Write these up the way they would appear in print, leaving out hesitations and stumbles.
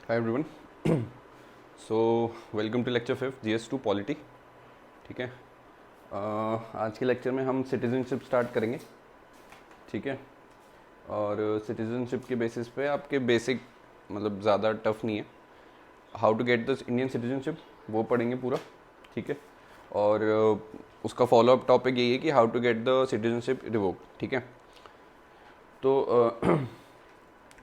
Hi everyone. So welcome to lecture 5 GS2 polity. ठीक है। आज के लेक्चर में हम सिटीजनशिप स्टार्ट करेंगे। ठीक है। और सिटीजनशिप के बेसिस पे आपके बेसिक मतलब ज़्यादा टफ नहीं है, how to get this Indian citizenship वो पढ़ेंगे पूरा। ठीक है। और उसका फॉलोअप टॉपिक यही है कि how to get the citizenship revoke. ठीक है। तो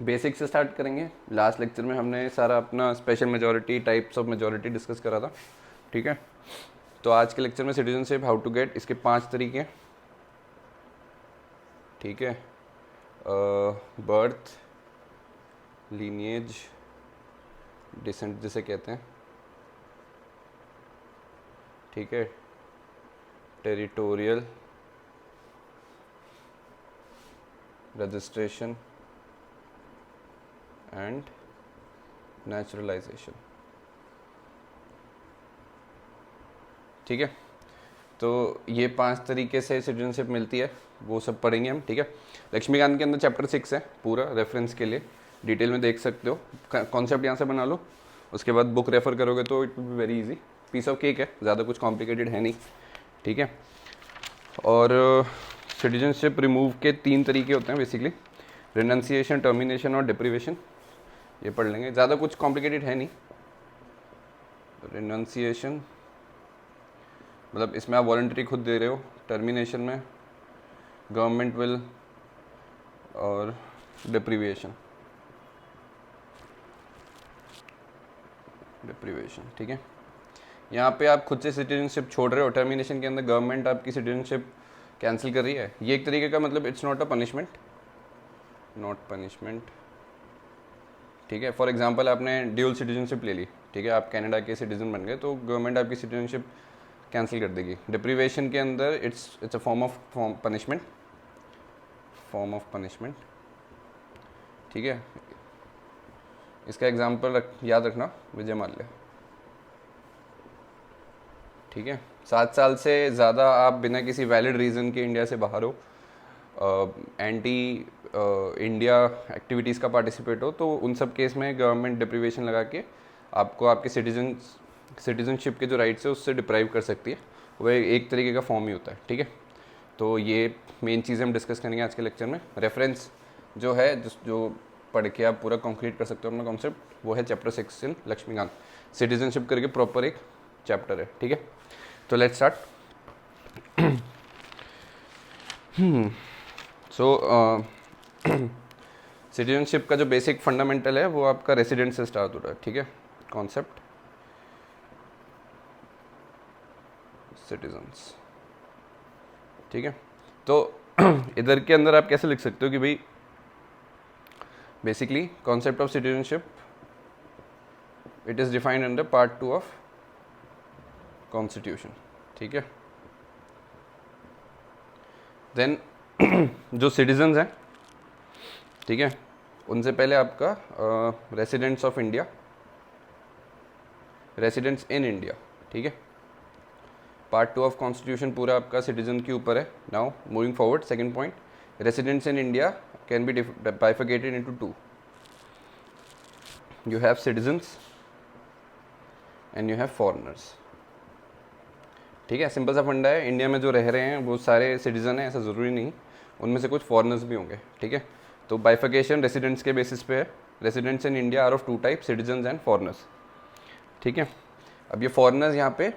बेसिक से स्टार्ट करेंगे। लास्ट लेक्चर में हमने सारा अपना special majority, types of majority discuss करा था। ठीक है। तो आज के लेक्चर में सिटीजनशिप हाउ टू गेट, इसके 5 तरीके हैं। ठीक है। बर्थ, लीनिएज, डिसेंट जिसे कहते हैं। ठीक है। Territorial, registration and naturalisation. ठीक है। तो ये 5 तरीके से सिटीजनशिप मिलती है, वो सब पढ़ेंगे हम। ठीक है। लक्ष्मीकांत के अंदर चैप्टर 6 है, पूरा रेफरेंस के लिए डिटेल में देख सकते हो। कॉन्सेप्ट यहाँ से बना लो, उसके बाद बुक रेफर करोगे तो it will be very easy. Piece of cake है, ज़्यादा कुछ कॉम्प्लिकेटेड है नहीं। ठीक है। और सिटीजनशिप रिमूव के 3 तरीके होते हैं बेसिकली, रिनंसिएशन, टर्मिनेशन और डिप्रीवेशन। ये पढ़ लेंगे, ज़्यादा कुछ कॉम्प्लिकेटेड है नहीं। रिनंसिएशन मतलब इसमें आप वॉलंटरी खुद दे रहे हो, टर्मिनेशन में गवर्नमेंट विल, और डिप्रीवेशन। ठीक है। यहाँ पे आप खुद से सिटीजनशिप छोड़ रहे हो, टर्मिनेशन के अंदर गवर्नमेंट आपकी सिटीजनशिप कैंसिल कर रही है। ये एक तरीके का मतलब it's not a punishment, not punishment. ठीक है। फॉर एग्जांपल आपने ड्यूल सिटीजनशिप ले ली, ठीक है, आप कनाडा के सिटीजन बन गए, तो गवर्नमेंट आपकी सिटीजनशिप कैंसिल कर देगी। डिप्रीवेशन के अंदर it's a form of punishment, form of punishment. ठीक है। इसका एग्जांपल याद रखना, विजय माल्या। ठीक है। 7 साल से ज़्यादा आप बिना किसी वैलिड रीज़न के इंडिया से बाहर हो, एंटी इंडिया एक्टिविटीज़ का पार्टिसिपेट हो, तो उन सब केस में गवर्नमेंट डिप्रीवेशन लगा के आपको आपके सिटीजनशिप के जो राइट्स है उससे डिप्राइव कर सकती है। वह एक तरीके का फॉर्म ही होता है। ठीक है। तो ये मेन चीज़ें हम डिस्कस करेंगे आज के लेक्चर में। रेफरेंस जो है, जो पढ़ के आप पूरा कंक्रीट कर सकते हो अपना कॉन्सेप्ट, वो है चैप्टर 6 इन लक्ष्मीकांत। सिटीजनशिप करके प्रॉपर एक चैप्टर है। ठीक है। तो लेट्स स्टार्ट। सो सिटीजनशिप का जो बेसिक फंडामेंटल है वो आपका रेसिडेंट से स्टार्ट हो रहा है। ठीक है। Concept citizens. ठीक है। तो इधर के अंदर आप कैसे लिख सकते हो कि भाई basically concept of citizenship it is defined under part 2 of constitution. ठीक है। देन जो सिटीजन्स हैं, ठीक है, उनसे पहले आपका residents of India, residents in India. ठीक है। पार्ट 2 ऑफ कॉन्स्टिट्यूशन पूरा आपका सिटीजन के ऊपर है। Now moving forward, second point, residents in India can be bifurcated into 2। You have citizens and you have foreigners. ठीक है। सिंपल सा फंडा है, इंडिया में जो रह रहे हैं वो सारे सिटीजन हैं, ऐसा ज़रूरी नहीं, उनमें से कुछ फॉरेनर्स भी होंगे। ठीक है। तो बाइफिकेशन रेसिडेंट्स के बेसिस पे है। Residents in India are of 2 type, citizens and foreigners. ठीक है। अब ये फॉरेनर्स यहाँ पे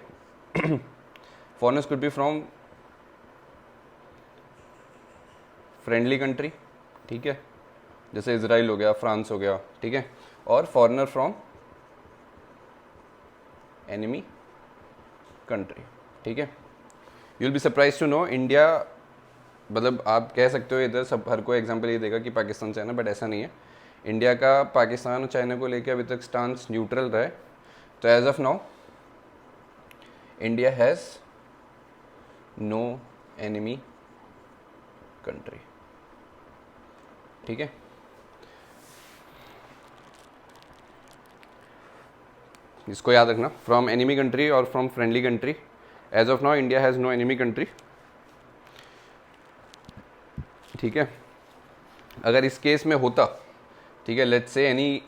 foreigners could be from friendly country, ठीक है, जैसे इजराइल हो गया, फ्रांस हो गया। ठीक है। और फॉरेनर फ्रॉम एनिमी कंट्री। ठीक है। You will be surprise to know India, मतलब आप कह सकते हो इधर सब हर कोई एग्जांपल ये देगा कि पाकिस्तान चाइना, बट ऐसा नहीं है। इंडिया का पाकिस्तान और चाइना को लेकर अभी तक स्टांस न्यूट्रल रहा है। तो as of now India has no enemy country. ठीक है। इसको याद रखना, फ्रॉम एनिमी कंट्री और from friendly country. As of now India has no enemy country. ठीक है। अगर इस केस में होता, ठीक है, लेट्स से any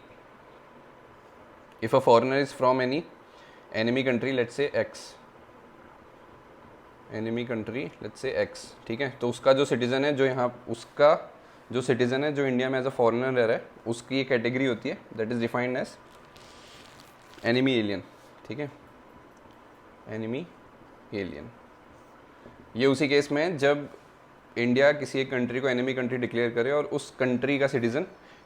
if a foreigner is from any enemy country, let's say x, enemy country let's say x, ठीक है, तो उसका जो सिटीज़न है, जो यहाँ उसका जो सिटीज़न है जो इंडिया में एज अ फॉरेनर रह रहा है, उसकी ये कैटेगरी होती है, that is defined as enemy alien, ठीक है, एनिमी एलियन। ये उसी केस में है जब इंडिया किसी एक कंट्री को एनिमी कंट्री डिक्लेयर करे और उस कंट्री का सिटीज़न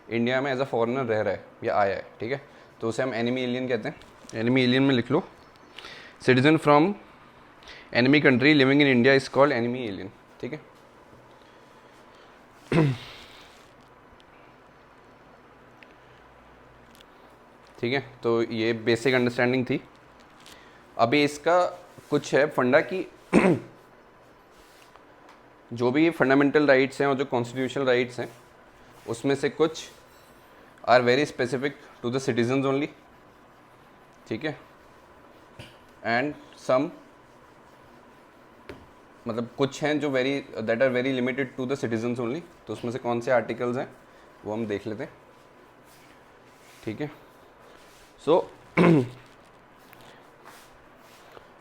इंडिया में एज अ फॉरेनर रह रहा है या आया है, ठीक है, तो उसे हम एनिमी एलियन कहते हैं। एनिमी एलियन में लिख लो, citizen from enemy country living in India is called enemy alien, ठीक है। ठीक है, तो ये बेसिक अंडरस्टैंडिंग थी। अभी इसका कुछ है फंडा कि जो भी फंडामेंटल राइट्स हैं और जो कॉन्स्टिट्यूशनल राइट्स हैं, उसमें से कुछ are very specific to the citizens only, ठीक है, एंड सम मतलब कुछ हैं जो that are very limited to the citizens only. तो उसमें से कौन से आर्टिकल्स हैं वो हम देख लेते हैं, ठीक है। सो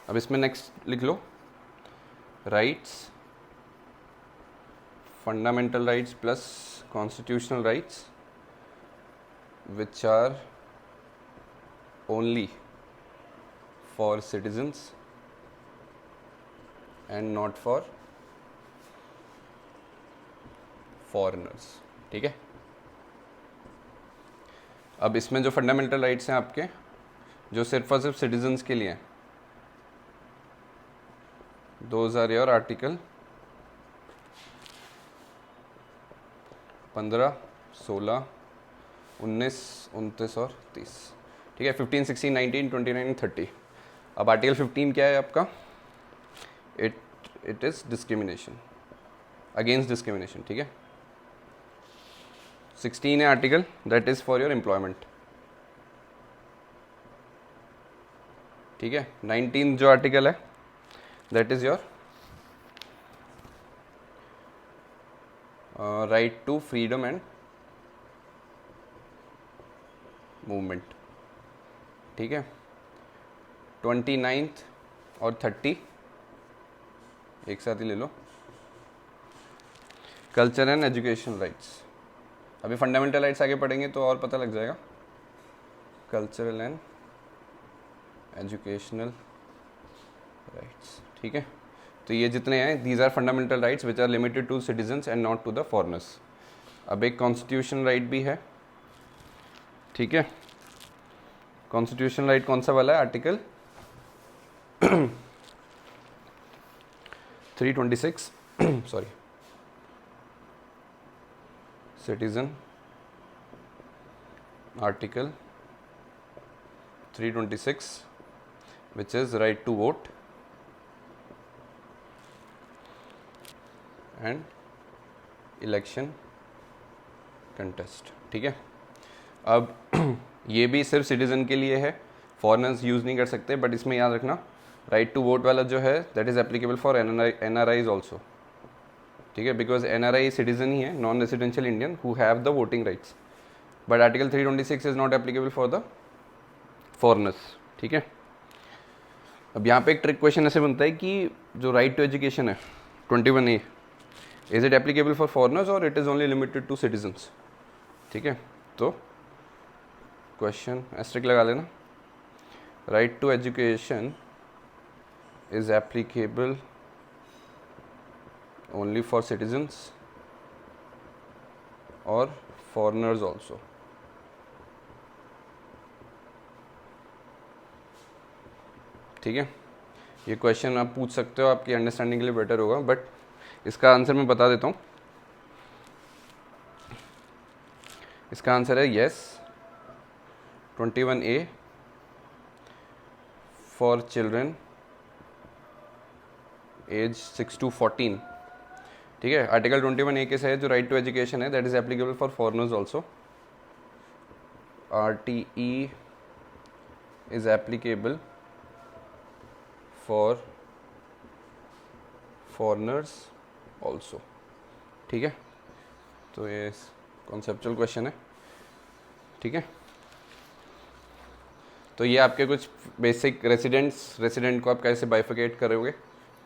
अब इसमें नेक्स्ट लिख लो, rights, fundamental rights plus constitutional rights which are only for citizens and not for foreigners, ठीक है। अब इसमें जो फंडामेंटल राइट्स हैं आपके, जो सिर्फ और सिर्फ सिटीजन्स के लिए हैं, 2000 और आर्टिकल 15, 16, 19, 29 और 30, ठीक है, 15, 16, 19, 29, 30। अब आर्टिकल 15 क्या है आपका? It is discrimination, against discrimination, ठीक है। 16 है article, that is for your employment, ठीक है। 19 जो आर्टिकल है that is your right to freedom and movement, ठीक है। 29 और 30 एक साथ ही ले लो, कल्चर एंड एजुकेशन राइट्स। अभी फंडामेंटल राइट्स आगे पढ़ेंगे तो और पता लग जाएगा। कल्चरल एंड एजुकेशनल राइट्स, ठीक है। तो ये जितने हैं, these are fundamental rights which are limited to citizens and not to the foreigners. अब एक कॉन्स्टिट्यूशन राइट भी है, ठीक है। कॉन्स्टिट्यूशन राइट कौन सा वाला है? Article 326 sorry, citizen article 326 which is right to vote and election contest, ठीक है। अब ये भी सिर्फ सिटीज़न के लिए है, फॉरेनर्स यूज़ नहीं कर सकते, बट इसमें याद रखना राइट टू वोट वाला जो है that is applicable for NRIs also, ठीक है, बिकॉज NRI सिटीजन ही है, non residential Indian who have the voting rights, but article 326 is not applicable for the foreigners, ठीक है। अब यहाँ पे एक ट्रिक क्वेश्चन ऐसे बनता है कि जो राइट टू एजुकेशन है 21A, is it applicable for foreigners और it is only limited to citizens, ठीक है। तो क्वेश्चन एस्ट्रिक लगा लेना, right to education is applicable only for citizens और फॉरेनर्स ऑल्सो, ठीक है। ये क्वेश्चन आप पूछ सकते हो, आपकी अंडरस्टैंडिंग के लिए बेटर होगा, बट इसका आंसर मैं बता देता हूँ। इसका आंसर है yes, 21A for children age 6 to 14, ठीक है। आर्टिकल 21A के से जो राइट टू एजुकेशन है that is applicable for foreigners also, RTE is applicable for foreigners also, ठीक है। तो ये कॉन्सेप्चुअल क्वेश्चन है, ठीक है। तो ये आपके कुछ बेसिक रेसिडेंट को आप कैसे बाइफिकेट करोगे,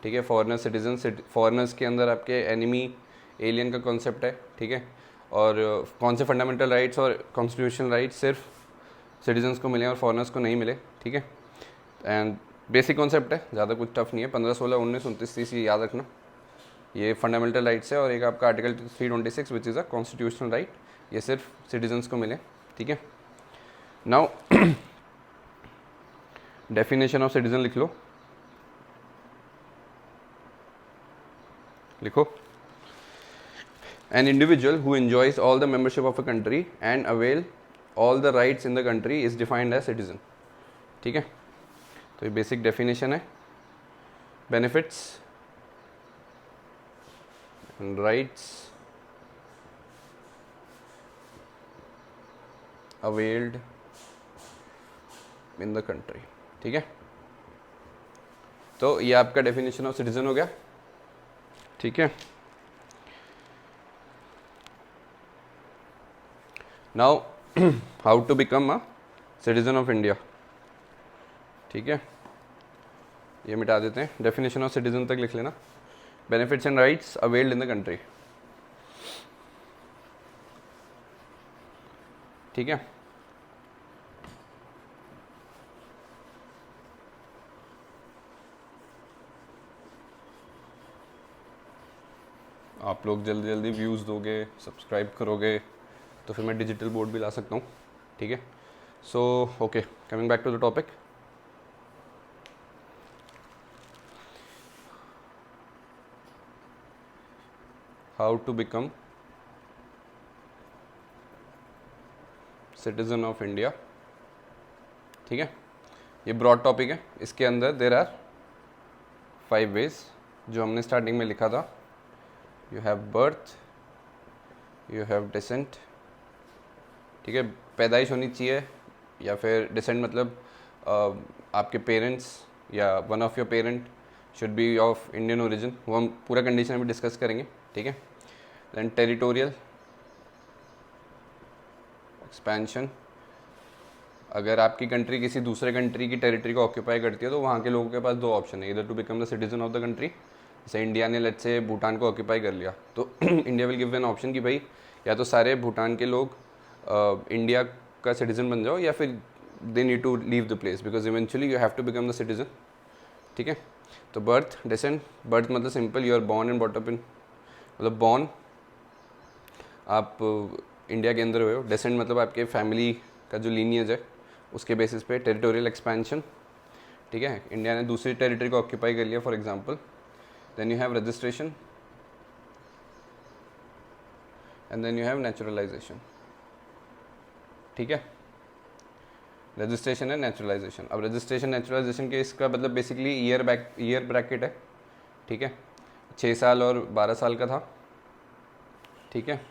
ठीक है। फॉरेनर सिटीजन, फॉरेनर्स के अंदर आपके एनिमी एलियन का कॉन्सेप्ट है, ठीक है। और कौन से फंडामेंटल राइट्स और कॉन्स्टिट्यूशनल राइट्स सिर्फ सिटीजन्स को मिले और फॉरेनर्स को नहीं मिले, ठीक है। एंड बेसिक कॉन्सेप्ट है, ज़्यादा कुछ टफ नहीं है। 15, 16, 19, 29, 30 ये याद रखना, ये फंडामेंटल राइट्स है। और एक आपका article 326 which is a constitutional right, ये सिर्फ सिटीजन्स को मिले, ठीक है। नाउ डेफिनेशन ऑफ सिटीजन लिख लो, लिखो। An individual who enjoys all the membership of a country and avail all the rights in the country is defined as citizen, ठीक है। तो ये बेसिक डेफिनेशन है। Benefits and rights availed in the country, ठीक है। तो ये आपका डेफिनेशन ऑफ सिटीजन हो गया, ठीक है। Now how to become a citizen of India, ठीक है। ये मिटा देते हैं, डेफिनेशन ऑफ सिटीजन तक लिख लेना। Benefits and rights availed in the country, ठीक है। आप लोग जल्दी जल्दी व्यूज़ दोगे, सब्सक्राइब करोगे, तो फिर मैं डिजिटल बोर्ड भी ला सकता हूँ, ठीक है। So okay, coming back to the topic. How to become citizen of India, ठीक है। ये ब्रॉड टॉपिक है, इसके अंदर देर आर 5 वेज जो हमने स्टार्टिंग में लिखा था। You have birth, you have descent, ठीक है। पैदाइश होनी चाहिए, या फिर डिसेंट मतलब आपके पेरेंट्स या one of your parent should B of Indian origin, वो हम पूरा कंडीशन अभी डिस्कस करेंगे, ठीक है। देन टेरिटोरियल एक्सपेंशन, अगर आपकी कंट्री किसी दूसरे कंट्री की टेरिटरी को ऑक्यूपाई करती है तो वहाँ के लोगों के पास 2 ऑप्शन है, इधर to become the citizen of the country. जैसे इंडिया ने लेट्स से भूटान को ऑक्यूपाई कर लिया, तो India will give an option कि भाई या तो सारे भूटान के लोग इंडिया का सिटीजन बन जाओ, या फिर they need to leave the place because eventually you have to become the citizen, ठीक है। तो बर्थ, डिसेंट, बर्थ मतलब simple you are born and bought up in, मतलब बॉर्न आप इंडिया के अंदर हुए हो। डिसेंट मतलब आपके फैमिली का जो लीनियज है उसके बेसिस पे। टेरिटोरियल एक्सपेंशन, ठीक है, इंडिया ने दूसरी टेरिटरी को ऑक्यूपाई कर लिया for example. Then you have registration and then you have naturalisation, ठीक है। रजिस्ट्रेशन है, नेचुरलाइजेशन। अब रजिस्ट्रेशन नेचुरलाइजेशन के इसका मतलब बेसिकली ईयर ब्रैकेट है, ठीक है। 6 साल और 12 साल का था, ठीक है।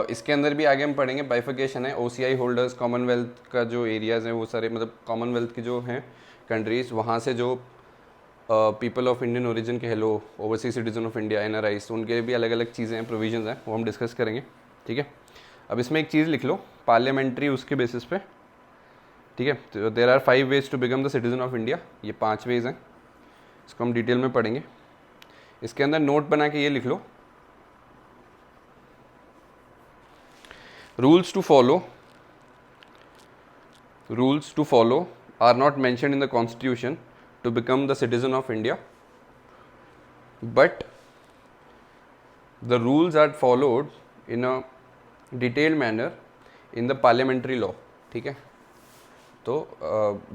इसके अंदर भी आगे हम पढ़ेंगे, बाइफिकेशन है। OCI होल्डर्स, कॉमनवेल्थ का जो एरियाज़ हैं वो सारे, मतलब कॉमनवेल्थ की जो हैं कंट्रीज़, वहाँ से जो पीपल ऑफ इंडियन ओरिजिन के hello overseas citizen of India NRIs, तो उनके लिए भी अलग अलग चीज़ें हैं, प्रोविजंस हैं, वो हम डिस्कस करेंगे, ठीक है। अब इसमें एक चीज़ लिख लो, पार्लियामेंट्री उसके बेसिस पे, ठीक है। तो there are 5 ways to become the citizen of India, ये 5 वेज हैं, इसको हम डिटेल में पढ़ेंगे। इसके अंदर नोट बना के ये लिख लो, rules to follow are not mentioned in the constitution to become the citizen of India, but the rules are followed in a detailed manner in the parliamentary law, ठीक है। तो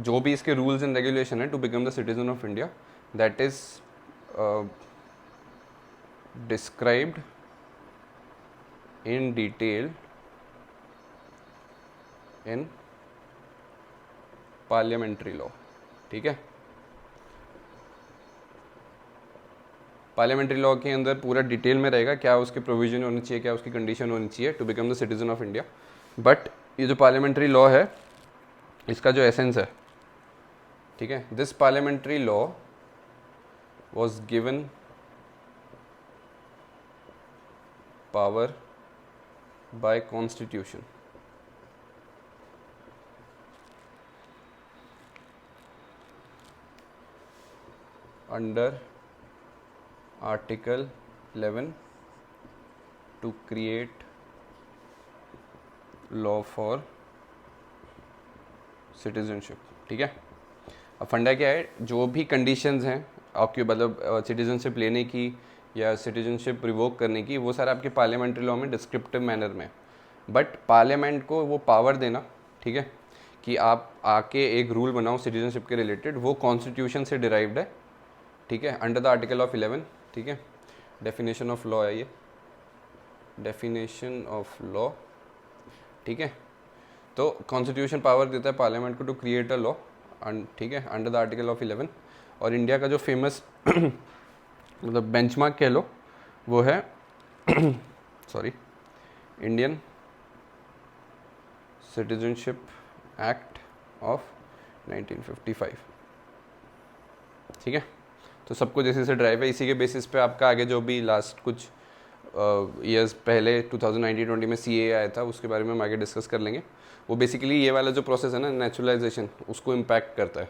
जो भी इसके रूल्स एंड रेगुलेशन है to become the citizen of India, that is described in detail in parliamentary law, ठीक है। Parliamentary law के अंदर पूरा डिटेल में रहेगा क्या उसके प्रोविजन होनी चाहिए, क्या उसकी कंडीशन होनी चाहिए to become the citizen of India. But ये जो पार्लियामेंट्री लॉ है इसका जो एसेंस है, ठीक है, this parliamentary law was given power by constitution, under article 11 to create law for citizenship. ठीक है, अब फंडा क्या है, जो भी कंडीशंस हैं आपके मतलब सिटीजनशिप लेने की या सिटीजनशिप रिवोक करने की, वो सारा आपके पार्लियामेंट्री लॉ में डिस्क्रिप्टिव मैनर में, बट पार्लियामेंट को वो पावर देना, ठीक है, कि आप आके एक रूल बनाओ सिटीजनशिप के रिलेटेड, वो कॉन्स्टिट्यूशन से डिराइव्ड है। ठीक है, अंडर द आर्टिकल ऑफ 11। ठीक है, डेफिनेशन ऑफ लॉ है ये, डेफिनेशन ऑफ लॉ। ठीक है, तो कॉन्स्टिट्यूशन पावर देता है पार्लियामेंट को टू क्रिएट अ लॉ, ठीक है, अंडर द आर्टिकल ऑफ 11। और इंडिया का जो फेमस मतलब बेंचमार्क कह लो वो है sorry, Indian citizenship act of 1955। ठीक है, तो सबको जैसे से ड्राइव है, इसी के बेसिस पे आपका आगे जो भी लास्ट कुछ ईयर्स पहले 2019-20 में CAA आया था, उसके बारे में हम आगे डिस्कस कर लेंगे। वो बेसिकली ये वाला जो प्रोसेस है ना, नेचुरलाइजेशन, उसको इम्पैक्ट करता है।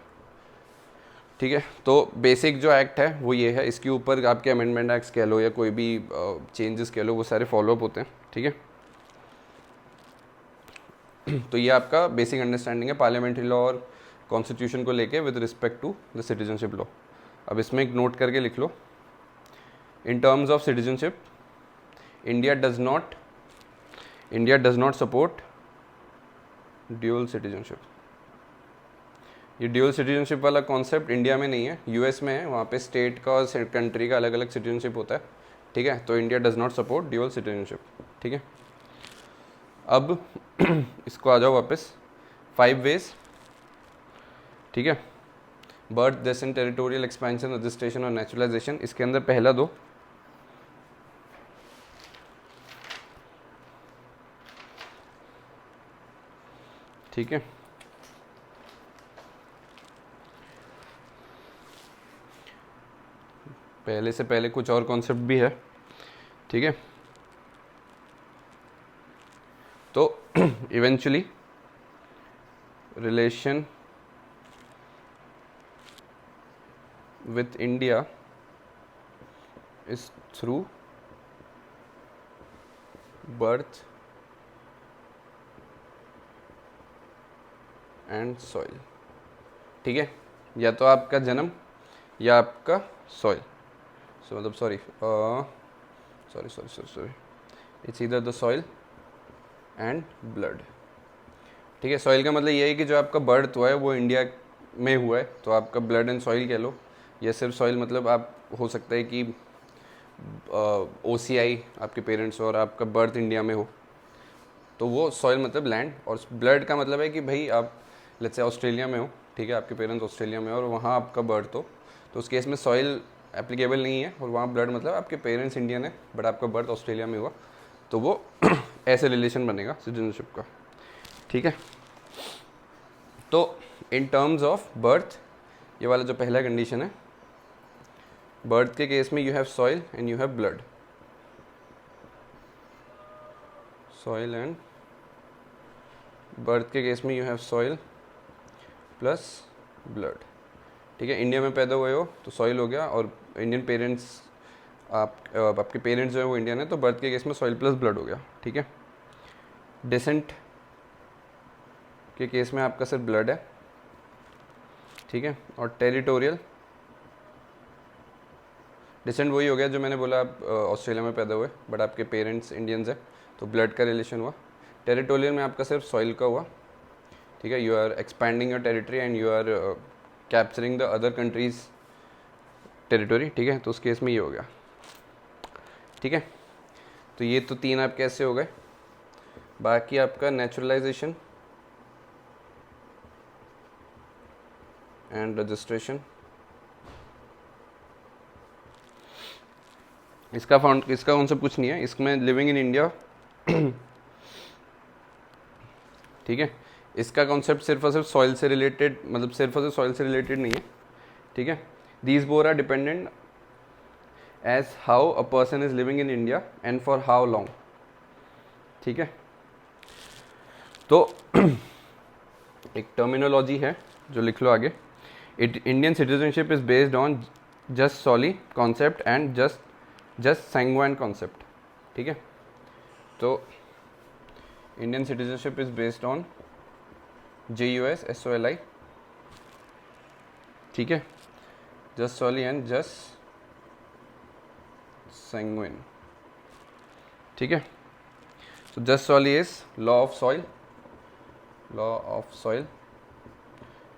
ठीक है, तो बेसिक जो एक्ट है वो ये है, इसके ऊपर आपके अमेंडमेंट एक्ट्स कह लो या कोई भी चेंजेस कह लो, वो सारे फॉलोअप होते हैं। ठीक है, तो ये आपका बेसिक अंडरस्टैंडिंग है पार्लियामेंट्री लॉ और कॉन्स्टिट्यूशन को लेके with respect to the citizenship law. अब इसमें एक नोट करके लिख लो, in terms of citizenship India does not support dual citizenship. ये ड्यूअल सिटीजनशिप वाला कॉन्सेप्ट इंडिया में नहीं है, US में है, वहाँ पे स्टेट का और कंट्री का अलग अलग सिटीजनशिप होता है। ठीक है, तो India does not support dual citizenship. ठीक है, अब इसको आ जाओ वापस, 5 वेज। ठीक है, birth, descent, territorial expansion, registration और नेचुरलाइजेशन। इसके अंदर पहला दो, ठीक है, पहले से पहले कुछ और कॉन्सेप्ट भी है। ठीक है, तो eventually relation with India is through birth and soil। ठीक है, या तो आपका जन्म या आपका सॉइल, सो मतलब sorry it's either the soil and blood. ठीक है, सॉइल का मतलब ये है कि जो आपका बर्थ हुआ है वो इंडिया में हुआ है, तो आपका ब्लड एंड सॉइल कह लो, या सिर्फ सॉइल मतलब आप हो सकता है कि OCI आपके पेरेंट्स हो और आपका बर्थ इंडिया में हो, तो वो सॉइल मतलब लैंड। और ब्लड का मतलब है कि भाई आप लेट्स से ऑस्ट्रेलिया में हो, ठीक है, आपके पेरेंट्स ऑस्ट्रेलिया में हो और वहाँ आपका बर्थ हो, तो उस केस में सॉइल एप्लीकेबल नहीं है, और वहाँ ब्लड मतलब आपके पेरेंट्स इंडियन है बट आपका बर्थ ऑस्ट्रेलिया में हुआ, तो वो ऐसे रिलेशन बनेगा सिटीजनशिप का। ठीक है, तो इन टर्म्स ऑफ बर्थ, ये वाला जो पहला कंडीशन है, बर्थ के केस में you have soil and you have blood, soil and birth के केस में you have soil plus blood. ठीक है, इंडिया में पैदा हुए हो तो सॉइल हो गया, और इंडियन पेरेंट्स आपके पेरेंट्स जो है वो इंडियन है, तो बर्थ के केस में सॉइल प्लस ब्लड हो गया। ठीक है, डिसेंट के केस में आपका सिर्फ ब्लड है। ठीक है, और टेरिटोरियल, डिसेंट वही हो गया जो मैंने बोला, आप ऑस्ट्रेलिया में पैदा हुए बट आपके पेरेंट्स इंडियंस है, तो ब्लड का रिलेशन हुआ। टेरिटोरियल में आपका सिर्फ सॉइल का हुआ। ठीक है, you are expanding your territory and you are capturing the other countries territory. ठीक है, तो उस केस में ये हो गया। ठीक है, तो ये तो 3 आप कैसे हो गए। बाकी आपका नेचुरलाइजेशन एंड रजिस्ट्रेशन, इसका कॉन्सेप्ट कुछ नहीं है, इसमें लिविंग इन इंडिया। ठीक है, इसका कॉन्सेप्ट सिर्फ और सिर्फ सॉइल से रिलेटेड, मतलब सिर्फ और सिर्फ सॉइल से रिलेटेड नहीं है। ठीक है, these bore are dependent as how a person is living in India and for how long. ठीक है, तो एक टर्मिनोलॉजी है जो लिख लो आगे, Indian citizenship is based on just सॉली concept and just sanguine concept, ठीक है। तो Indian citizenship is based on JUSSOLI, ठीक है, जस्ट सॉली एंड जस्ट सैंगवाइन, ठीक है। So just solely is law of soil,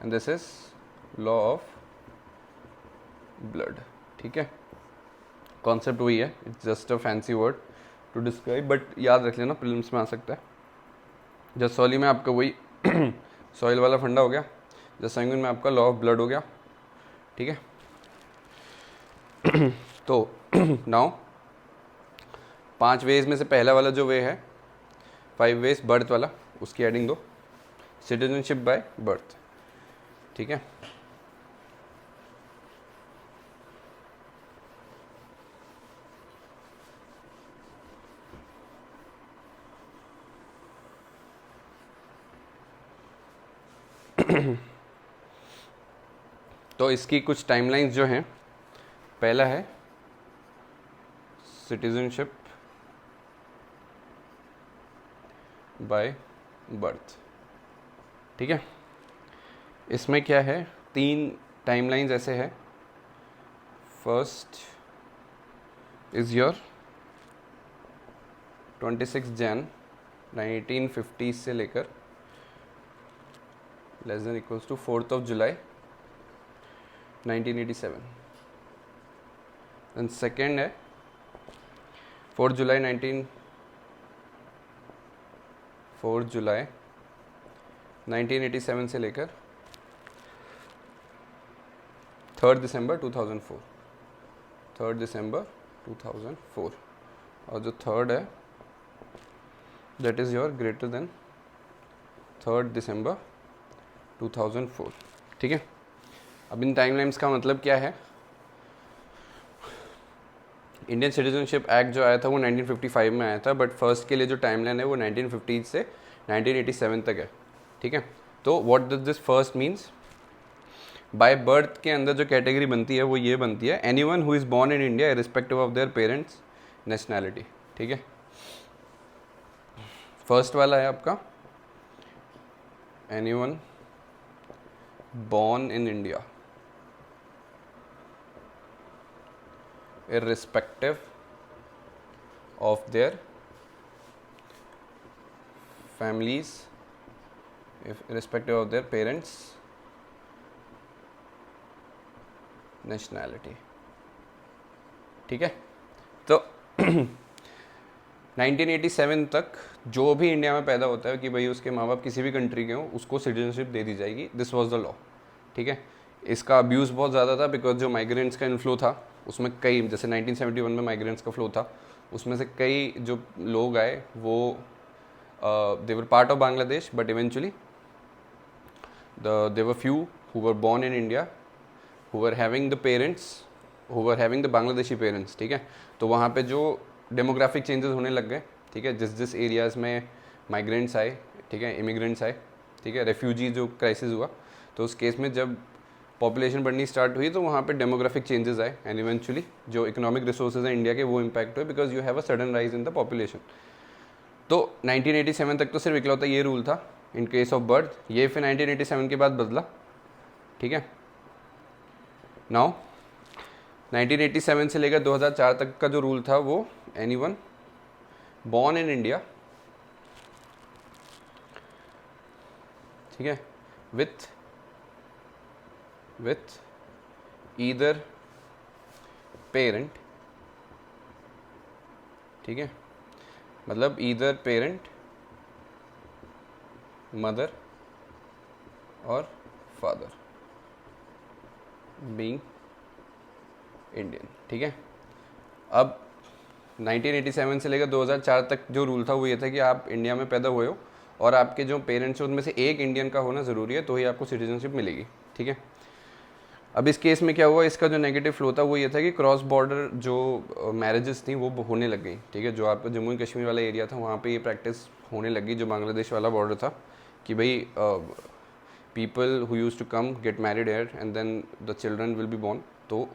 and this is law of blood, ठीक है। Concept वही है, it's just a fancy word to describe, but याद रख लेना, प्रीलिम्स में आ सकता है। जस्ट सॉली में आपका वही सॉइल वाला फंडा हो गया, जस्ट सैंगवाइन में आपका लॉ ऑफ ब्लड हो गया, ठीक है। तो नाउ 5 वेज में से पहला वाला जो वे है 5 वेज बर्थ वाला, उसकी एडिंग दो, सिटीजनशिप बाय बर्थ, ठीक है। तो इसकी कुछ टाइमलाइंस जो हैं, पहला है सिटीजनशिप बाय बर्थ, ठीक है। इसमें क्या है, 3 टाइमलाइंस ऐसे है। फर्स्ट इज योर 26 जैन 1950 से लेकर less than equals to 4th of July 1987। Then second है 4 जुलाई 1987 से लेकर 3rd December 2004, 3rd December 2004, और जो थर्ड है that is your greater than 3rd December 2004, ठीक है। अब इन टाइमलाइंस का मतलब क्या है, इंडियन सिटीजनशिप एक्ट जो आया था वो 1955 में आया था, बट फर्स्ट के लिए जो टाइमलाइन है वो 1950 से 1987 तक है, ठीक है। तो what does this first means, by birth के अंदर जो कैटेगरी बनती है वो ये बनती है, anyone who is born in India irrespective of their parents nationality, ठीक है। फर्स्ट वाला है आपका anyone born in India irrespective of their families, irrespective of their parents nationality, ठीक है। तो 1987 तक जो भी इंडिया में पैदा होता है कि भाई उसके माँ बाप किसी भी कंट्री के हों, उसको सिटीजनशिप दे दी जाएगी, दिस वाज द लॉ, ठीक है। इसका अब्यूज़ बहुत ज़्यादा था बिकॉज जो माइग्रेंट्स का इन्फ्लो था उसमें कई, जैसे 1971 में माइग्रेंट्स का फ्लो था, उसमें से कई जो लोग आए वो they were part of Bangladesh, but eventually they were few who were born in India who were having the parents who were having the Bangladeshi parents, ठीक है। तो वहाँ पे जो डेमोग्राफिक चेंजेस होने लग गए, ठीक है, जिस एरियाज़ में माइग्रेंट्स आए, ठीक है, इमिग्रेंट्स आए, ठीक है, रेफ्यूजी जो क्राइसिस हुआ, तो उस केस में जब पॉपुलेशन बढ़नी स्टार्ट हुई तो वहाँ पे डेमोग्राफिक चेंजेस आए, एंड इवेंचुअली जो इकोनॉमिक रिसोर्सेज हैं इंडिया के वो इम्पैक्ट हुए because you have a sudden rise in the population. तो 1987 तक तो सिर्फ इकलौता ये रूल था इन केस ऑफ बर्थ, ये फिर 1987 के बाद बदला, ठीक है। नाउ 1987 से लेकर 2004 तक का जो रूल था वो एनीवन बॉर्न इन इंडिया, ठीक है, विथ ईदर पेरेंट, ठीक है, मतलब ईदर पेरेंट मदर और फादर बीइंग इंडियन, ठीक है। अब 1987 से लेकर 2004 तक जो रूल था वो ये था कि आप इंडिया में पैदा हुए हो और आपके जो पेरेंट्स हैं उनमें से एक इंडियन का होना ज़रूरी है, तो ही आपको सिटीजनशिप मिलेगी, ठीक है। अब इस केस में क्या हुआ, इसका जो नेगेटिव फ्लो था वो ये था कि क्रॉस बॉर्डर जो मैरिजेस थी वो होने लग गई, ठीक है। जो आपका जम्मू एंड कश्मीर वाला एरिया था वहाँ पे ये प्रैक्टिस होने लगी, जो बांग्लादेश वाला बॉर्डर था, कि भाई people who use to come get married here and then the children will be born, तो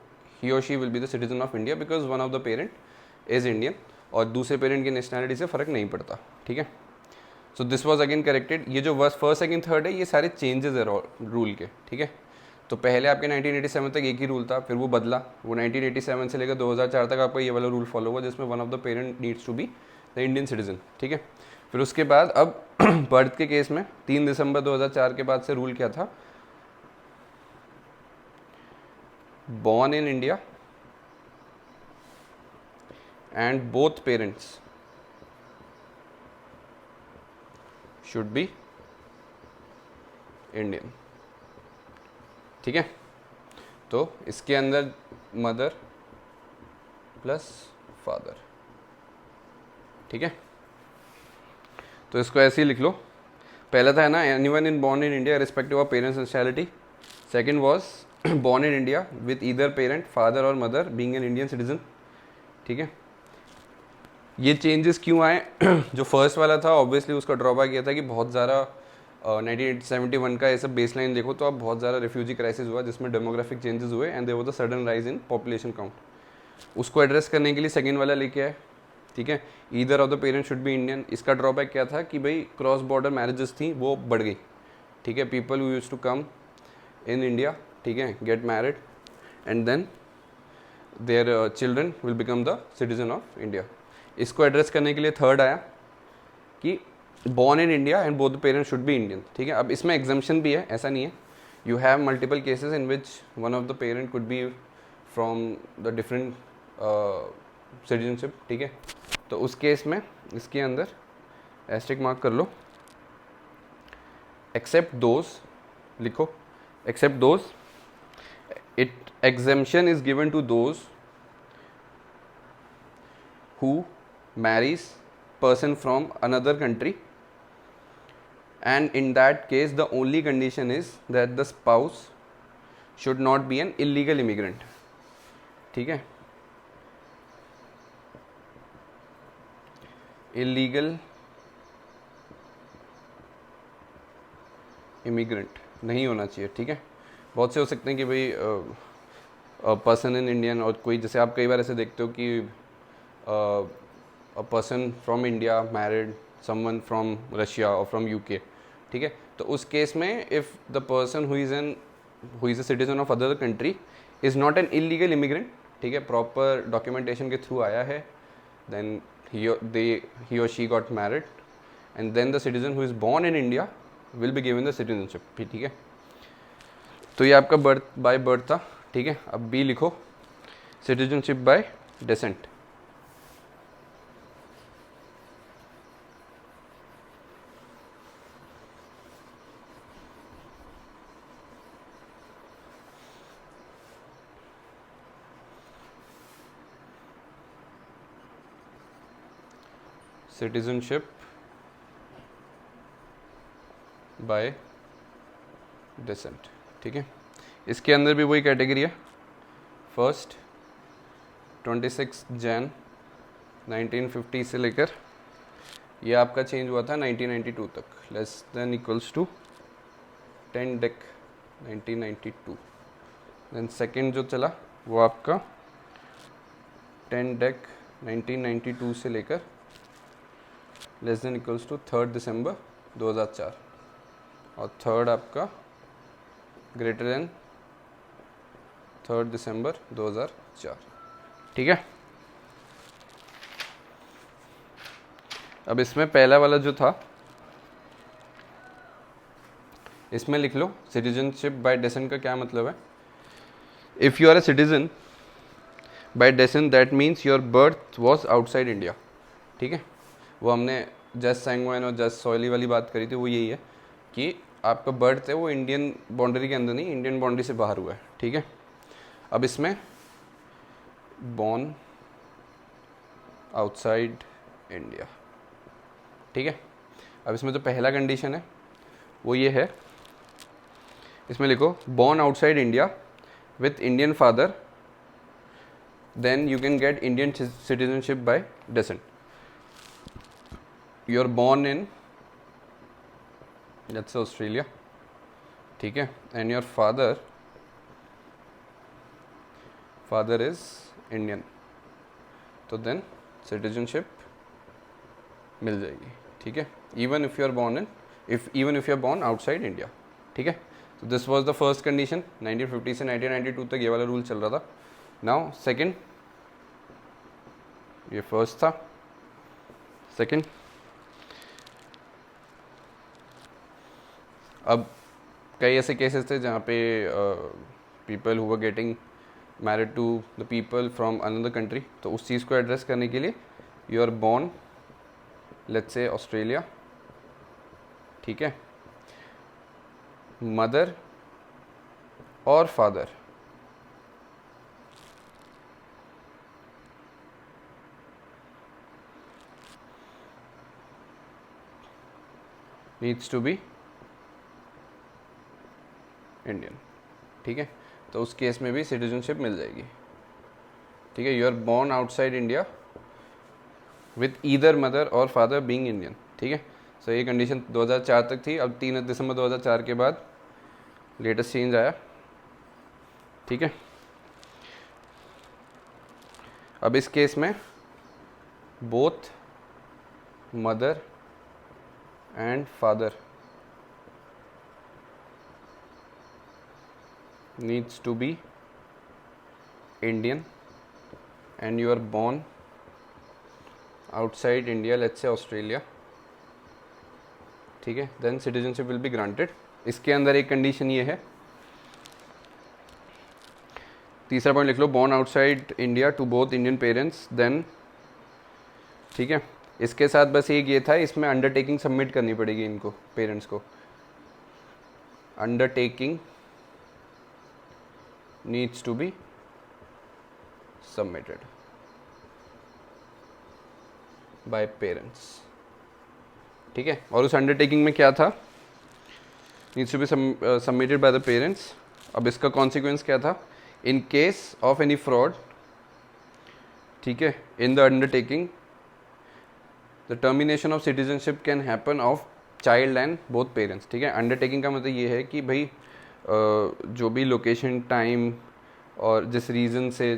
ही और she will be the citizen of India because one of the parent is Indian, और दूसरे parent की nationality से फ़र्क नहीं पड़ता, ठीक है। So this was again corrected. ये जो वर्स फर्स्ट सेकंड थर्ड है ये सारे चेंजेस है रूल के, ठीक है। तो पहले आपके 1987 तक एक ही रूल था, फिर वो बदला, वो 1987 से लेकर 2004 तक आपका ये वाला रूल फॉलो हुआ जिसमें one of the parent needs to be the Indian citizen, ठीक है। फिर उसके बाद अब बर्थ के केस में 3 दिसंबर 2004 के बाद से रूल क्या था, born in India and both parents should be Indian, ठीक है। तो इसके अंदर मदर प्लस फादर, ठीक है। तो इसको ऐसे ही लिख लो। पहला था ना anyone in born in India respective of parents nationality, second was born in India with either parent father और mother being an Indian citizen, ठीक है। ये चेंजेस क्यों आए जो फर्स्ट वाला था ऑब्वियसली उसका ड्रॉबैक ये था कि बहुत ज़्यादा 1971 का ऐसा बेस लाइन देखो तो अब बहुत ज़्यादा रिफ्यूजी क्राइसिस हुआ जिसमें डेमोग्राफिक चेंजेस हुए and there was a sudden rise in population count. उसको एड्रेस करने के लिए सेकेंड वाला लेके आए, ठीक है। Either of the parent should be Indian. इसका ड्रॉबैक क्या था कि भाई क्रॉस बॉर्डर मैरिजेस थी वो बढ़ गई, ठीक है। People who used to come in India, ठीक है, get married and then their children will become the citizen of India. इसको एड्रेस करने के लिए थर्ड आया कि born in India and both the parents should be Indian, ठीक है। अब इसमें एग्जम्पशन भी है, ऐसा नहीं है, you have multiple cases in which one of the parent could be from the different citizenship, ठीक है। तो उस केस में इसके अंदर एस्टेरिक मार्क कर लो, एक्सेप्ट दोज लिखो, except those it exemption is given to those who marries person from another country, and in that case the only condition is that the spouse should not be an illegal immigrant, ठीक है। illegal immigrant नहीं होना चाहिए, ठीक है। बहुत से हो सकते हैं कि भाई पर्सन इन इंडियन, और कोई जैसे आप कई बार ऐसे देखते हो कि a person from India married someone from Russia और फ्रॉम यूके, ठीक है। तो उस केस में if the person who is a citizen of other country is not an illegal immigrant, ठीक है, प्रॉपर डॉक्यूमेंटेशन के थ्रू आया है, then he or she got married and then the citizen who is born in India will be given the citizenship, ठीक है। तो ये आपका बर्थ बाय बर्थ था, ठीक है। अब बी लिखो, citizenship by descent. Citizenship by descent, ठीक है। इसके अंदर भी वही कैटेगरी है, फर्स्ट 26 जैन 1950 से लेकर ये आपका चेंज हुआ था 1992 तक, less than equals to 10 Dec 1992। Then second जो चला वो आपका 10 डेक 1992 से लेकर लेस देन इक्वल्स टू 3 दिसंबर 2004, और थर्ड आपका ग्रेटर देन 3 दिसंबर 2004, ठीक है। अब इसमें पहला वाला जो था इसमें लिख लो, सिटीजनशिप बाय डेसेंट का क्या मतलब है। If you are a citizen by descent that means your birth was outside India, ठीक है। वो हमने जस्ट सैंगवाइन और जस्ट सॉयली वाली बात करी थी, वो यही है कि आपका बर्थ है वो इंडियन बाउंड्री के अंदर नहीं, इंडियन बाउंड्री से बाहर हुआ है, ठीक है। अब इसमें बॉर्न आउटसाइड इंडिया, ठीक है। अब इसमें जो पहला कंडीशन है वो ये है, इसमें लिखो born outside India with Indian father, then you can get Indian citizenship by descent. You are born in let's say Australia, ठीक है, and your father is Indian, तो देन सिटीजनशिप मिल जाएगी, ठीक है, even if you are born outside India, ठीक है। तो this was the first condition, 1950 से 1992 तक ये वाला रूल चल रहा था। नाउ सेकंड, ये फर्स्ट था। सेकंड, अब कई ऐसे केसेस थे जहाँ पे people who were getting married to the people from another country, तो उस चीज़ को एड्रेस करने के लिए you are born let's say Australia, ठीक है, मदर और father needs to be Indian, ठीक है। तो उस केस में भी सिटीजनशिप मिल जाएगी, ठीक है। You are born outside India with either mother और फादर बीइंग इंडियन, ठीक है। सो ये कंडीशन 2004 तक थी। अब 3 दिसंबर 2004 के बाद लेटेस्ट चेंज आया, ठीक है। अब इस केस में both mother and father needs to be Indian and you are born outside India, let's say Australia, ठीक है, then citizenship will be granted। इसके अंदर एक कंडीशन ये है, तीसरा पॉइंट लिख लो, born outside India to both Indian parents, then, ठीक है। इसके साथ बस एक ये था, इसमें अंडरटेकिंग सबमिट करनी पड़ेगी इनको, पेरेंट्स को। Undertaking needs to be submitted by parents, ठीक है। और उस अंडरटेकिंग में क्या था, needs to be submitted by the parents। अब इसका कॉन्सिक्वेंस क्या था, in case of any fraud, ठीक है, in the undertaking the termination of citizenship can happen of child and both parents, ठीक है। अंडरटेकिंग का मतलब ये है कि भाई जो भी लोकेशन, टाइम और जिस रीज़न से,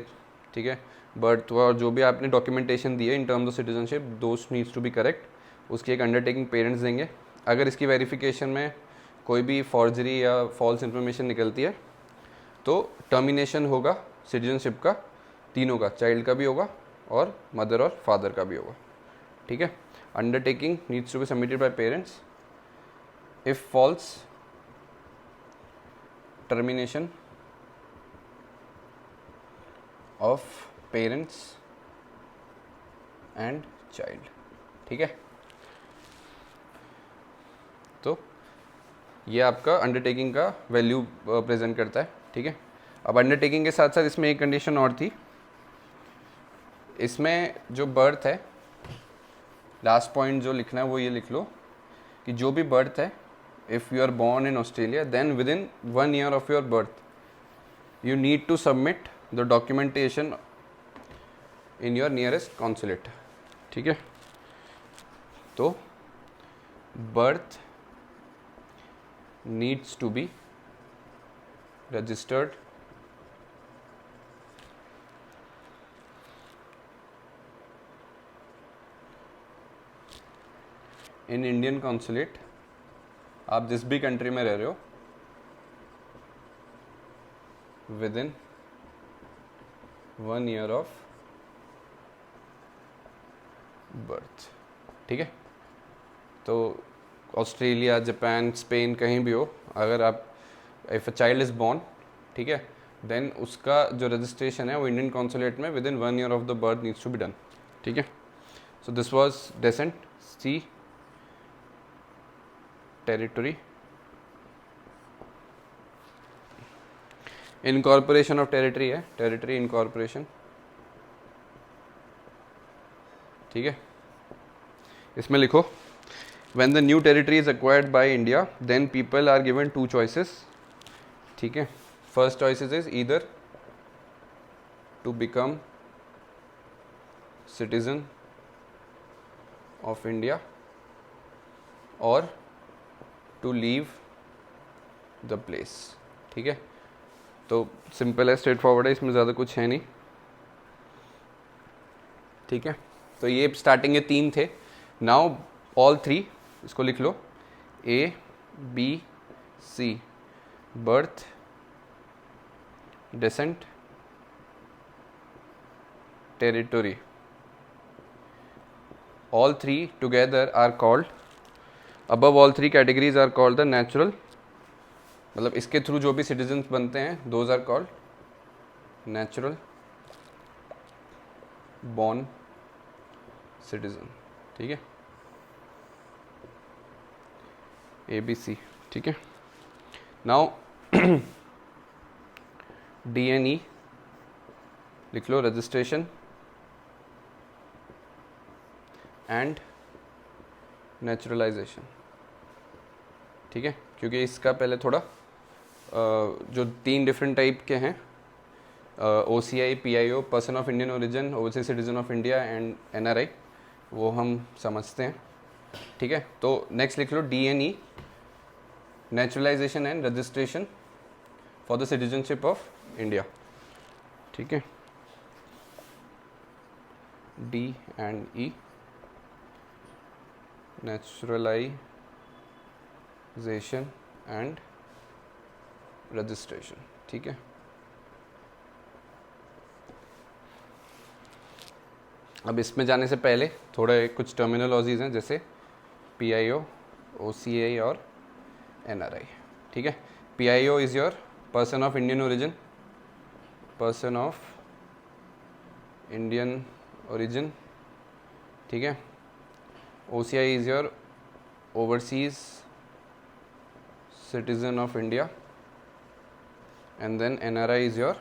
ठीक है, बर्थ हुआ और जो भी आपने डॉक्यूमेंटेशन दी है in terms of citizenship, those needs to be correct. उसकी एक अंडरटेकिंग पेरेंट्स देंगे। अगर इसकी वेरिफिकेशन में कोई भी फॉर्जरी या फॉल्स इन्फॉर्मेशन निकलती है तो टर्मिनेशन होगा सिटीजनशिप का, तीनों का, चाइल्ड का भी होगा और मदर और फादर का भी होगा, ठीक है। Undertaking needs to be submitted by parents. If false, termination of parents and child, ठीक है। तो ये आपका अंडरटेकिंग का वैल्यू प्रेजेंट करता है, ठीक है। अब अंडरटेकिंग के साथ साथ इसमें एक कंडीशन और थी, इसमें जो बर्थ है, लास्ट पॉइंट जो लिखना है वो ये लिख लो कि जो भी बर्थ है, if you are born in Australia, then within 1 year of your birth you need to submit the documentation in your nearest consulate, ठीक है। तो birth needs to be registered in Indian consulate, आप जिस भी country में रह रहे हो, with in 1 year of birth, ठीक है। तो ऑस्ट्रेलिया, जापान, स्पेन, कहीं भी हो, अगर आप, if a child is born, ठीक है, देन उसका जो रजिस्ट्रेशन है वो इंडियन कॉन्सुलेट में within 1 year of the birth needs to be done, ठीक है। So this was descent see territory, incorporation of territory है, टेरिटरी इनकॉर्पोरेशन, ठीक है। इसमें लिखो, when the new territory is acquired by India then people are given 2 choices, ठीक है। First choices is either to become citizen of India और to leave the place, ठीक है। तो सिंपल है, स्ट्रेट फॉरवर्ड है, इसमें ज़्यादा कुछ है नहीं, ठीक है। तो ये स्टार्टिंग के 3 थे। नाउ ऑल 3 इसको लिख लो, ABC, birth, descent, territory, all 3 together are called, above all 3 categories are called the natural, मतलब इसके थ्रू जो भी सिटीजन्स बनते हैं those are called natural born citizen, ठीक है, ABC, ठीक है। नाउ DNE लिख लो, रजिस्ट्रेशन एंड नेचुरलाइजेशन, ठीक है, क्योंकि इसका पहले थोड़ा जो 3 डिफरेंट टाइप के हैं, OCI, PIO, person of Indian origin, overseas citizen of India and NRI, वो हम समझते हैं, ठीक है। तो नेक्स्ट लिख लो DNE, naturalisation and registration for the citizenship of India, ठीक है, D&E, नेचुरलाइजेशन एंड रजिस्ट्रेशन, ठीक है। अब इसमें जाने से पहले थोड़ा कुछ टर्मिनोलॉजीज हैं, जैसे PIO, OCI और NRI, ठीक है। PIO is your person of Indian origin, person of Indian origin, ठीक है। OCI is your overseas citizen of India, and then NRI is your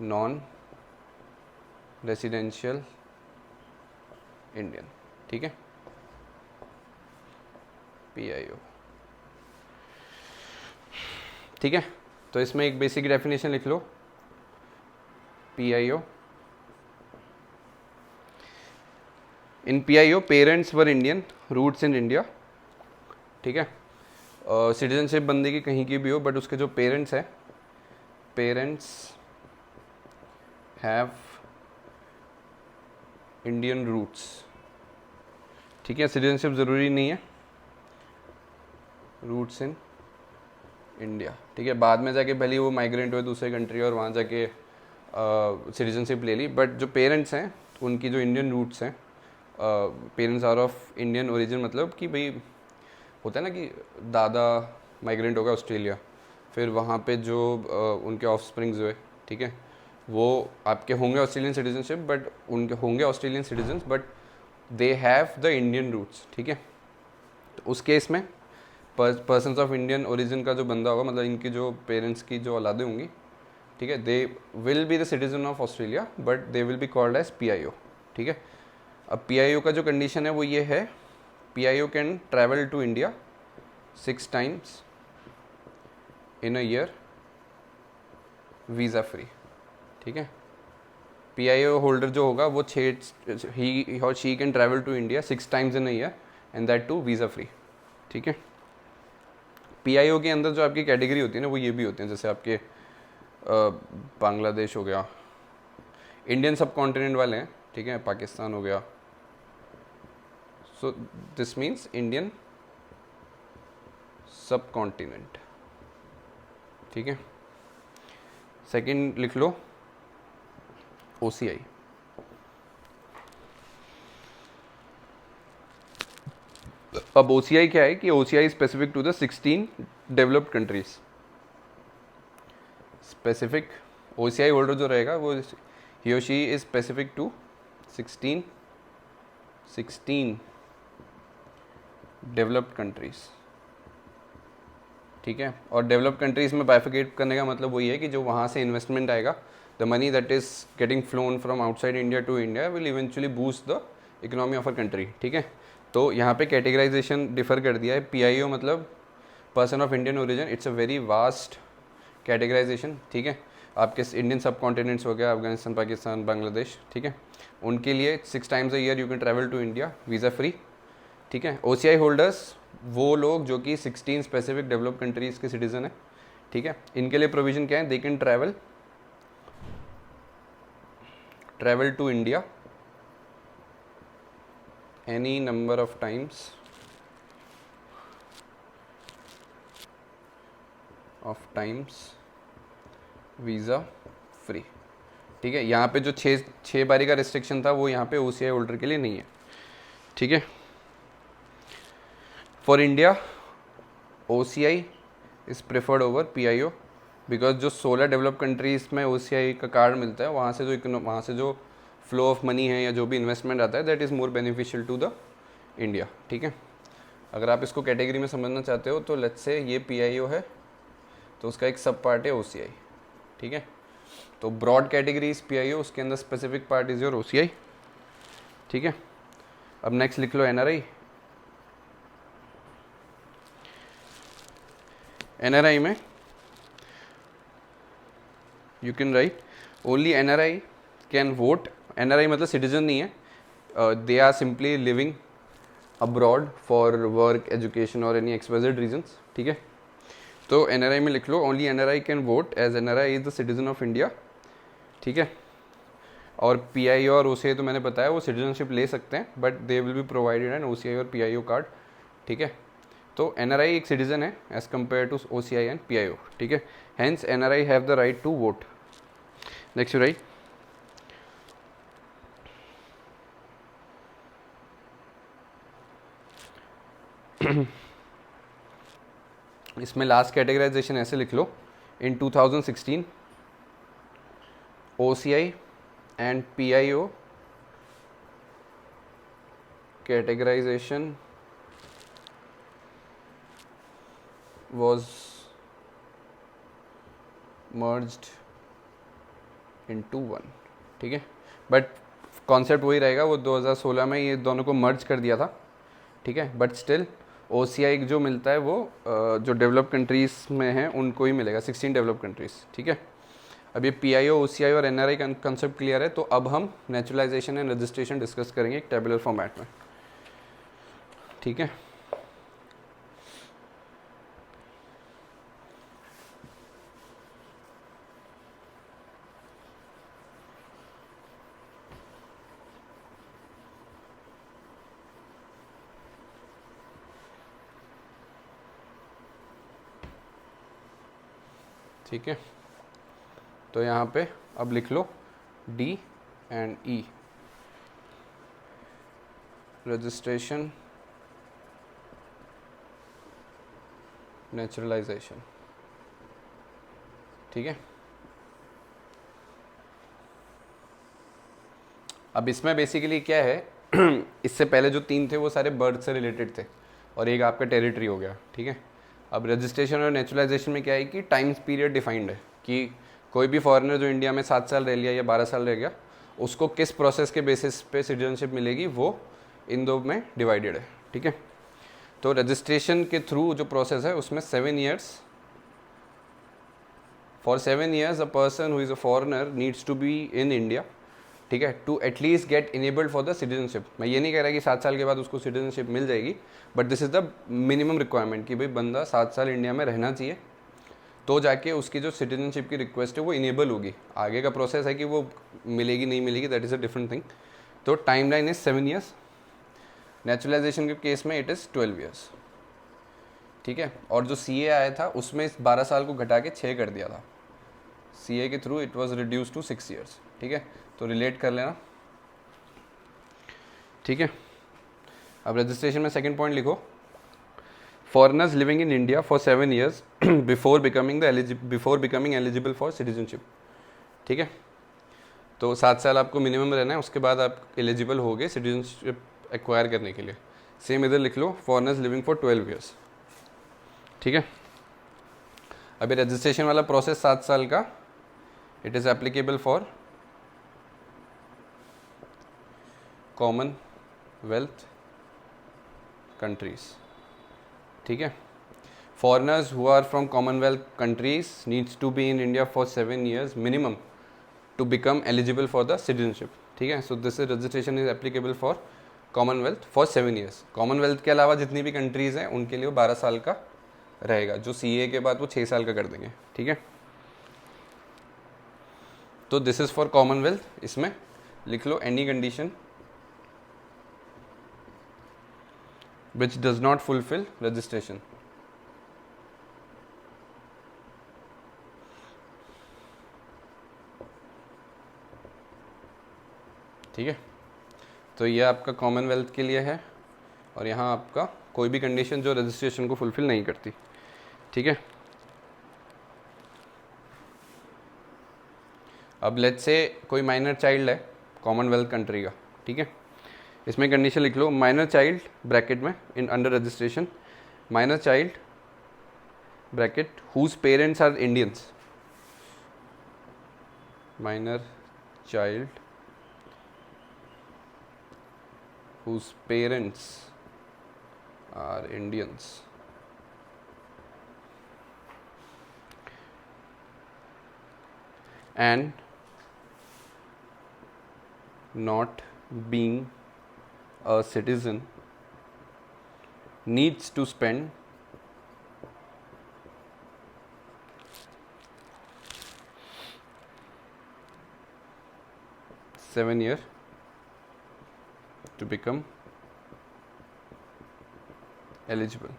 non residential Indian, ठीक है, PIO, ठीक है। तो इसमें एक बेसिक डेफिनेशन लिख लो, PIO, in PIO parents were Indian, roots in India, ठीक है। सिटीजनशिप बंदे की कहीं की भी हो, बट उसके जो पेरेंट्स हैं, पेरेंट्स हैव इंडियन रूट्स, ठीक है। सिटीजनशिप ज़रूरी नहीं है, रूट्स इन इंडिया, ठीक है। बाद में जाके भले वो माइग्रेंट हुए दूसरे कंट्री और वहाँ जाके सिटीजनशिप ले ली, बट जो पेरेंट्स हैं उनकी जो इंडियन रूट्स हैं, parents are of Indian origin, मतलब कि भाई होता है ना कि दादा माइग्रेंट होगा ऑस्ट्रेलिया, फिर वहाँ पे जो उनके ऑफस्प्रिंग्स हुए, ठीक है, वो आपके होंगे ऑस्ट्रेलियन सिटीजनशिप, बट उनके होंगे Australian citizens, but they have the Indian roots, ठीक है। तो उस केस में पर्सन्स ऑफ इंडियन ओरिजिन का जो बंदा होगा, मतलब इनकी जो पेरेंट्स की जो औलादें होंगी, ठीक है, they will be the citizen of Australia, but they will be called as PIO, ठीक है। अब PIO का जो कंडीशन है वो ये है, PIO can travel to India 6 times in a year visa free, ठीक है। PIO होल्डर जो होगा वो ही और she can travel to India 6 times in a year and that too visa free, ठीक है। PIO के अंदर जो आपकी कैटेगरी होती है ना, वो ये भी होती है, जैसे आपके बांग्लादेश हो गया, इंडियन सब कॉन्टिनेंट वाले हैं, ठीक है, पाकिस्तान हो गया, सो दिस मीन्स इंडियन सब कॉन्टिनेंट, ठीक है। सेकंड लिख लो OCI, अब OCI क्या है कि OCI specific to the 16 developed countries, specific OCI holder जो रहेगा वो ही और she is specific to 16 developed countries, ठीक है। और डेवलप्ड कंट्रीज में बाइफिकेट करने का मतलब वही है कि जो वहाँ से इन्वेस्टमेंट आएगा, the money that is getting flown from outside India to India will eventually boost the economy of a country, ठीक है। तो यहाँ पे कैटेगराइजेशन डिफर कर दिया है, PIO मतलब person of Indian origin, it's a very vast categorization, ठीक है। आपके इंडियन सब कॉन्टिनेंट्स हो गया, अफगानिस्तान, पाकिस्तान, बांग्लादेश, ठीक है, उनके लिए 6 times a year you can travel to India visa free, ठीक है। OCI होल्डर्स वो लोग जो कि 16 स्पेसिफिक डेवलप्ड कंट्रीज़ के सिटीज़न हैं, ठीक है। इनके लिए प्रोविज़न क्या है, they can travel to India any number of times visa free. ठीक है, यहाँ पे जो छः बारी का रिस्ट्रिक्शन था वो यहाँ पे OCI होल्डर के लिए नहीं है। ठीक है, for India OCI is preferred over PIO because जो 16 डेवलप कंट्रीज़ में OCI का कार्ड मिलता है वहाँ से जो फ्लो ऑफ मनी है या जो भी इन्वेस्टमेंट आता है that is more beneficial to the India. ठीक है, अगर आप इसको कैटेगरी में समझना चाहते हो तो लेट्स से ये PIO है तो उसका एक सब पार्ट है OCI। ठीक है, तो ब्रॉड कैटेगरी इज PIO, उसके अंदर specific part is your OCI। ठीक है, अब नेक्स्ट लिख लो NRI। NRI में you can write only NRI can vote. NRI मतलब सिटीजन नहीं है, they are simply living abroad for work, education और एनी एक्सपेक्टेड रीजन्स। ठीक है, तो NRI में लिख लो only NRI can vote as NRI is the citizen of India. ठीक है, और PIO और OCI तो मैंने बताया वो सिटीजनशिप ले सकते हैं but they will be provided an OCI और PIO कार्ड। ठीक है, तो NRI एक सिटीजन है as compared to OCI and PIO। ठीक है, hence NRI have the right to vote. Next you write इसमें लास्ट कैटेगराइजेशन ऐसे लिख लो, इन 2016 OCI and PIO categorization was merged into one। ठीक है, बट कॉन्सेप्ट वही रहेगा, वो 2016 में ये दोनों को मर्ज कर दिया था। ठीक है, बट स्टिल OCI जो मिलता है वो जो डेवलप कंट्रीज़ में हैं उनको ही मिलेगा, 16 डेवलप कंट्रीज़। ठीक है, अब ये PIO, OCI और NRI का कंसेप्ट क्लियर है, तो अब हम नेचुरलाइजेशन एंड रजिस्ट्रेशन डिस्कस करेंगे एक टेबुलर फॉर्मेट में। ठीक है, ठीक है, तो यहाँ पे अब लिख लो D and E, registration, naturalisation. ठीक है, अब इसमें बेसिकली क्या है इससे पहले जो 3 थे वो सारे बर्थ से रिलेटेड थे और एक आपका टेरिटरी हो गया। ठीक है, अब रजिस्ट्रेशन और नेचुरलाइजेशन में क्या है कि टाइम पीरियड डिफाइंड है कि कोई भी फॉरेनर जो इंडिया में 7 साल रह लिया या 12 साल रह गया उसको किस प्रोसेस के बेसिस पे सिटीजनशिप मिलेगी, वो इन दो में डिवाइडेड है। ठीक है, तो रजिस्ट्रेशन के थ्रू जो प्रोसेस है उसमें 7 years, for 7 years a person who is a foreigner needs to be in India. ठीक है, to at least get enabled for the citizenship. मैं ये नहीं कह रहा कि 7 साल के बाद उसको सिटीजनशिप मिल जाएगी, but this is the minimum requirement कि भाई बंदा 7 साल इंडिया में रहना चाहिए तो जाके उसकी जो सिटीजनशिप की रिक्वेस्ट है वो इनेबल होगी। आगे का प्रोसेस है कि वो मिलेगी नहीं मिलेगी, that is a different thing. तो time line is 7 years, naturalisation के केस में इट इज़ 12 ईयर्स। ठीक है, और जो CA आया था उसमें इस 12 साल को घटा के 6 कर दिया था, CA के through it was reduce to 6 years. ठीक है, तो रिलेट कर लेना। ठीक है, अब रजिस्ट्रेशन में सेकंड पॉइंट लिखो, foreigners living in India for 7 years before becoming eligible for citizenship. ठीक है, तो 7 साल आपको मिनिमम रहना है, उसके बाद आप एलिजिबल हो गए सिटीजनशिप एक्वायर करने के लिए। सेम इधर लिख लो, फॉरेनर्स लिविंग फॉर 12 ईयर्स। ठीक है, अभी रजिस्ट्रेशन वाला प्रोसेस 7 साल का, it is applicable for commonwealth countries. ठीक है, foreigners who are from commonwealth countries needs to be in India for 7 years minimum to become eligible for the citizenship. ठीक है, so this is registration is applicable for commonwealth for 7 years. Commonwealth के अलावा जितनी भी countries हैं उनके लिए 12 साल का रहेगा, जो CA के बाद वो 6 साल का कर देंगे, ठीक है। तो दिस इज़ फॉर कॉमनवेल्थ, इसमें लिख लो any condition which does not fulfil registration, ठीक है। तो ये आपका कॉमनवेल्थ के लिए है, और यहाँ आपका कोई भी कंडीशन जो रजिस्ट्रेशन को फुलफिल नहीं करती, ठीक है। अब लेट्स से कोई माइनर चाइल्ड है कॉमनवेल्थ कंट्री का, ठीक है। इसमें कंडीशन लिख लो, माइनर चाइल्ड ब्रैकेट में in under registration, minor child bracket whose parents are Indians, minor child whose parents are Indians and not being a citizen needs to spend 7 years to become eligible,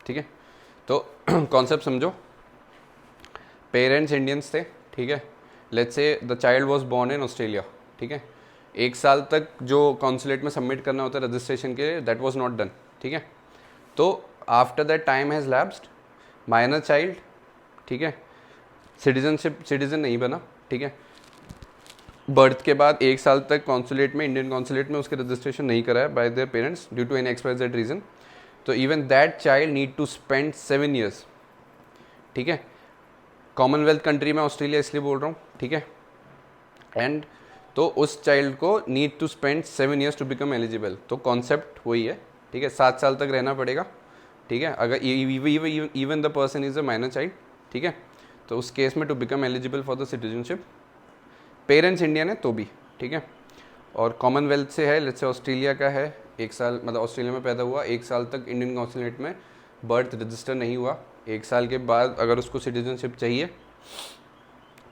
ठीक है। तो concept समझो, parents Indians थे, ठीक है। Let's say the child was born in Australia, ठीक है। 1 साल तक जो कॉन्सुलेट में सबमिट करना होता है रजिस्ट्रेशन के लिए, दैट वाज नॉट डन, ठीक है। तो after that time has lapsed, minor child, ठीक है, सिटीजन नहीं बना, ठीक है। बर्थ के बाद 1 साल तक कॉन्सुलेट में, इंडियन कॉन्सुलेट में उसके रजिस्ट्रेशन नहीं कराया by their parents due to any XYZ reason, तो even that child need to spend 7 years, ठीक है। कॉमनवेल्थ कंट्री में ऑस्ट्रेलिया इसलिए बोल रहा हूँ, ठीक है। एंड तो उस चाइल्ड को need to spend 7 years to become eligible, तो कॉन्सेप्ट वही है, ठीक है। 7 साल तक रहना पड़ेगा, ठीक है, अगर even the person is a minor child, ठीक है। तो उस केस में to become eligible for the citizenship, parents Indian है तो भी, ठीक है। और कॉमनवेल्थ से है, लेट्स से ऑस्ट्रेलिया का है, 1 साल मतलब ऑस्ट्रेलिया में पैदा हुआ, 1 साल तक इंडियन कॉन्सुलेट में बर्थ रजिस्टर नहीं हुआ, 1 साल के बाद अगर उसको सिटीजनशिप चाहिए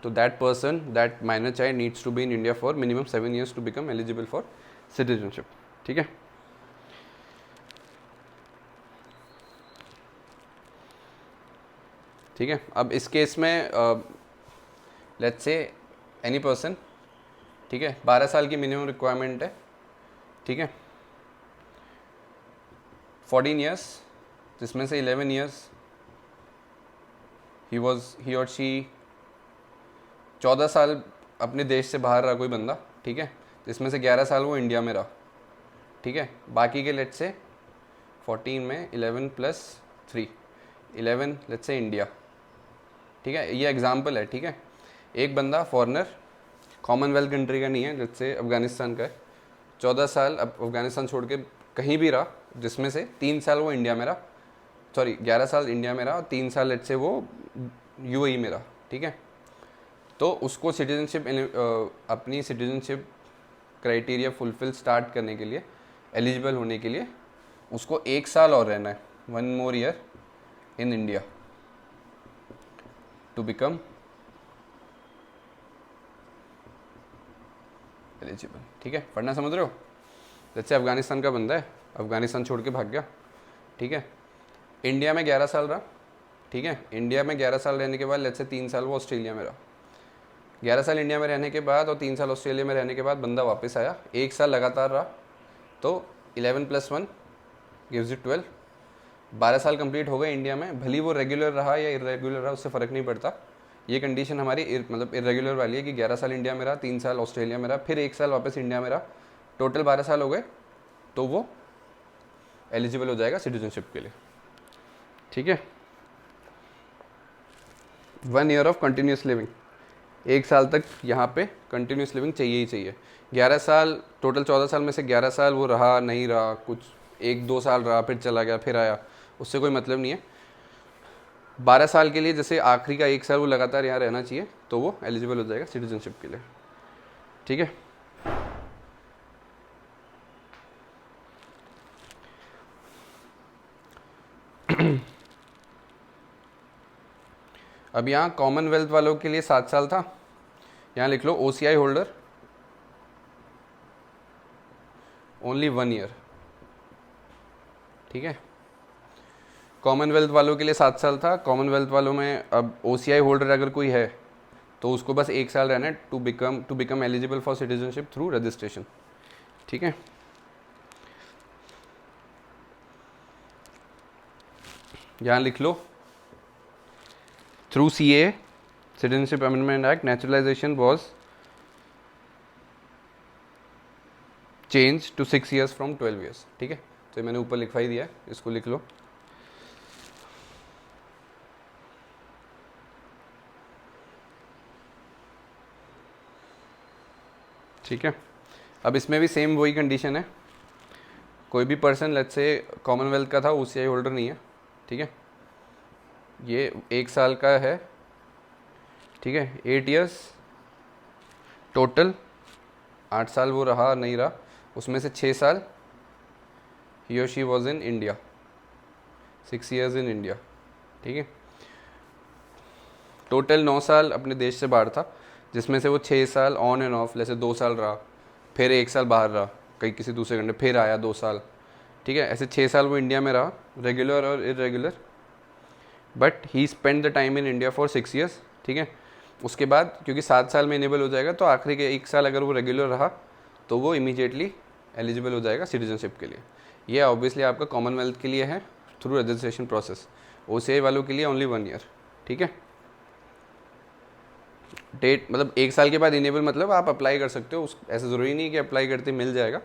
तो that person, that minor child needs to be in India for minimum 7 years to become eligible for citizenship, ठीक है। ठीक है, अब इस केस में लेट्स से एनी पर्सन, ठीक है, 12 साल की मिनिमम रिक्वायरमेंट है, ठीक है। 14 years, जिसमें से 11 years ही और शी 14 साल अपने देश से बाहर रहा कोई बंदा, ठीक है, जिसमें से 11 साल वो इंडिया में रहा, ठीक है। बाकी के लेट्स से 14 में 11 + 3 11 लेट्स से इंडिया, ठीक है, ये एग्जाम्पल है, ठीक है। एक बंदा फॉरेनर कॉमनवेल्थ कंट्री का नहीं है, लेट्स से अफगानिस्तान का है, 14 साल अब अफगानिस्तान छोड़ के कहीं भी रहा, जिसमें से 3 साल वो इंडिया में रहा, सॉरी 11 साल इंडिया में रहा और 3 साल लेट्स से वो UAE में रहा, ठीक है। तो उसको सिटीजनशिप अपनी सिटीजनशिप क्राइटेरिया फुलफिल स्टार्ट करने के लिए, एलिजिबल होने के लिए उसको 1 साल और रहना है, 1 more year in India to become eligible, ठीक है। पढ़ना समझ रहे हो? जैसे अफगानिस्तान का बंदा है, अफगानिस्तान छोड़ के भाग गया, ठीक है, इंडिया में 11 साल रहा, ठीक है। इंडिया में 11 साल रहने के बाद लेट्स से 3 साल वो ऑस्ट्रेलिया में रहा, 11 साल इंडिया में रहने के बाद और 3 साल ऑस्ट्रेलिया में रहने के बाद बंदा वापस आया, 1 साल लगातार रहा, तो 11 + 1 गिव्स इट 12, 12 साल कंप्लीट हो गए इंडिया में, भली वो रेगुलर रहा या इरेगुलर रहा उससे फ़र्क नहीं पड़ता। ये कंडीशन हमारी मतलब इरेगुलर वाली है कि 11 साल इंडिया में रहा, 3 साल ऑस्ट्रेलिया में रहा, फिर 1 साल वापस इंडिया में रहा, टोटल 12 साल हो गए, तो वो एलिजिबल हो जाएगा सिटीजनशिप के लिए, ठीक है। 1 year ऑफ कंटिन्यूस लिविंग, 1 साल तक यहाँ पे कंटिन्यूस लिविंग चाहिए ही चाहिए। 11 साल टोटल 14 साल में से 11 साल वो रहा नहीं रहा, कुछ 1-2 साल रहा फिर चला गया फिर आया, उससे कोई मतलब नहीं है। 12 साल के लिए जैसे आखिरी का 1 साल वो लगातार यहाँ रहना चाहिए, तो वो एलिजिबल हो जाएगा सिटीजनशिप के लिए, ठीक है। अब यहाँ कॉमनवेल्थ वालों के लिए 7 साल था, यहाँ लिख लो OCI होल्डर ओनली 1 ईयर, ठीक है। कॉमनवेल्थ वालों के लिए 7 साल था, कॉमनवेल्थ वालों में अब OCI होल्डर अगर कोई है तो उसको बस 1 साल रहना है to become eligible for citizenship through registration, ठीक है। यहाँ लिख लो through CAA citizenship amendment act naturalisation was change to 6 years from 12 years, ठीक है। तो ये मैंने ऊपर लिखवाई दिया है, इसको लिख लो। ठीक है, अब इसमें भी सेम वही कंडीशन है, कोई भी पर्सन लेट्स से कॉमनवेल्थ का था, OCI होल्डर नहीं है, ठीक है, ये 1 साल का है, ठीक है, 8 ईयर्स टोटल, 8 साल वो रहा नहीं रहा, उसमें से 6 साल ही और she was in India, 6 years in India, ठीक है। टोटल 9 साल अपने देश से बाहर था, जिसमें से वो 6 साल ऑन एंड ऑफ, जैसे 2 साल रहा, फिर 1 साल बाहर रहा कहीं किसी दूसरे कंट्री, फिर आया 2 साल, ठीक है, ऐसे 6 साल वो इंडिया में रहा, रेगुलर और irregular, but he spend the time in India for 6 years, ठीक है। उसके बाद क्योंकि 7 साल में इनेबल हो जाएगा, तो आखिरी के 1 साल अगर वो रेगुलर रहा तो वो इमीडिएटली एलिजिबल हो जाएगा सिटीजनशिप के लिए। ये ऑब्वियसली आपका कॉमनवेल्थ के लिए है थ्रू रजिस्ट्रेशन प्रोसेस, OCI वालों के लिए ओनली 1 ईयर, ठीक है। डेट मतलब 1 साल के बाद इनेबल, मतलब आप अप्लाई कर सकते हो, उस ऐसा ज़रूरी नहीं कि अप्लाई करते मिल जाएगा,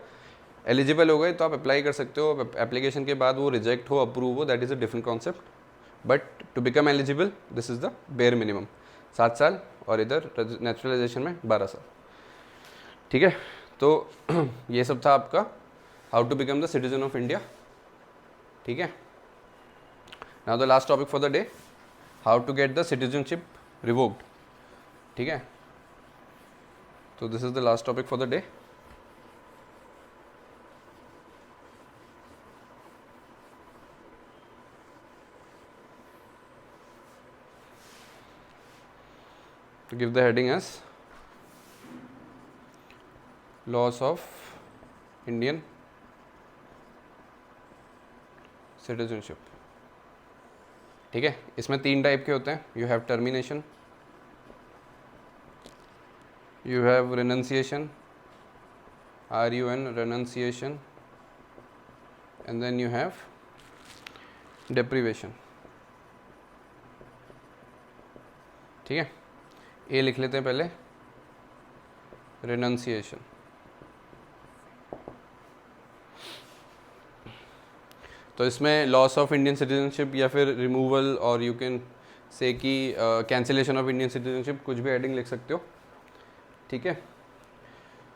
एलिजिबल हो गए तो आप अप्लाई कर सकते हो, एप्लीकेशन के बाद वो रिजेक्ट हो अप्रूव हो that is a different concept, but to become eligible this is the bare minimum 7 साल, और इधर नेचुरलाइजेशन में 12 साल, ठीक है। तो ये सब था आपका how to become the citizen of India, ठीक है। Now the last topic for the day, how to get the citizenship revoked, ठीक है। तो this is the last topic for the day. To give the heading as loss of Indian citizenship, ठीक है। इसमें 3 type के होते हैं, you have termination, you have renunciation, RUN renunciation, and then you have deprivation, ठीक है। ये लिख लेते हैं पहले, renunciation, तो इसमें लॉस ऑफ इंडियन सिटीजनशिप या फिर रिमूवल, और यू कैन से कि कैंसिलेशन ऑफ इंडियन सिटीजनशिप, कुछ भी हेडिंग लिख सकते हो, ठीक है।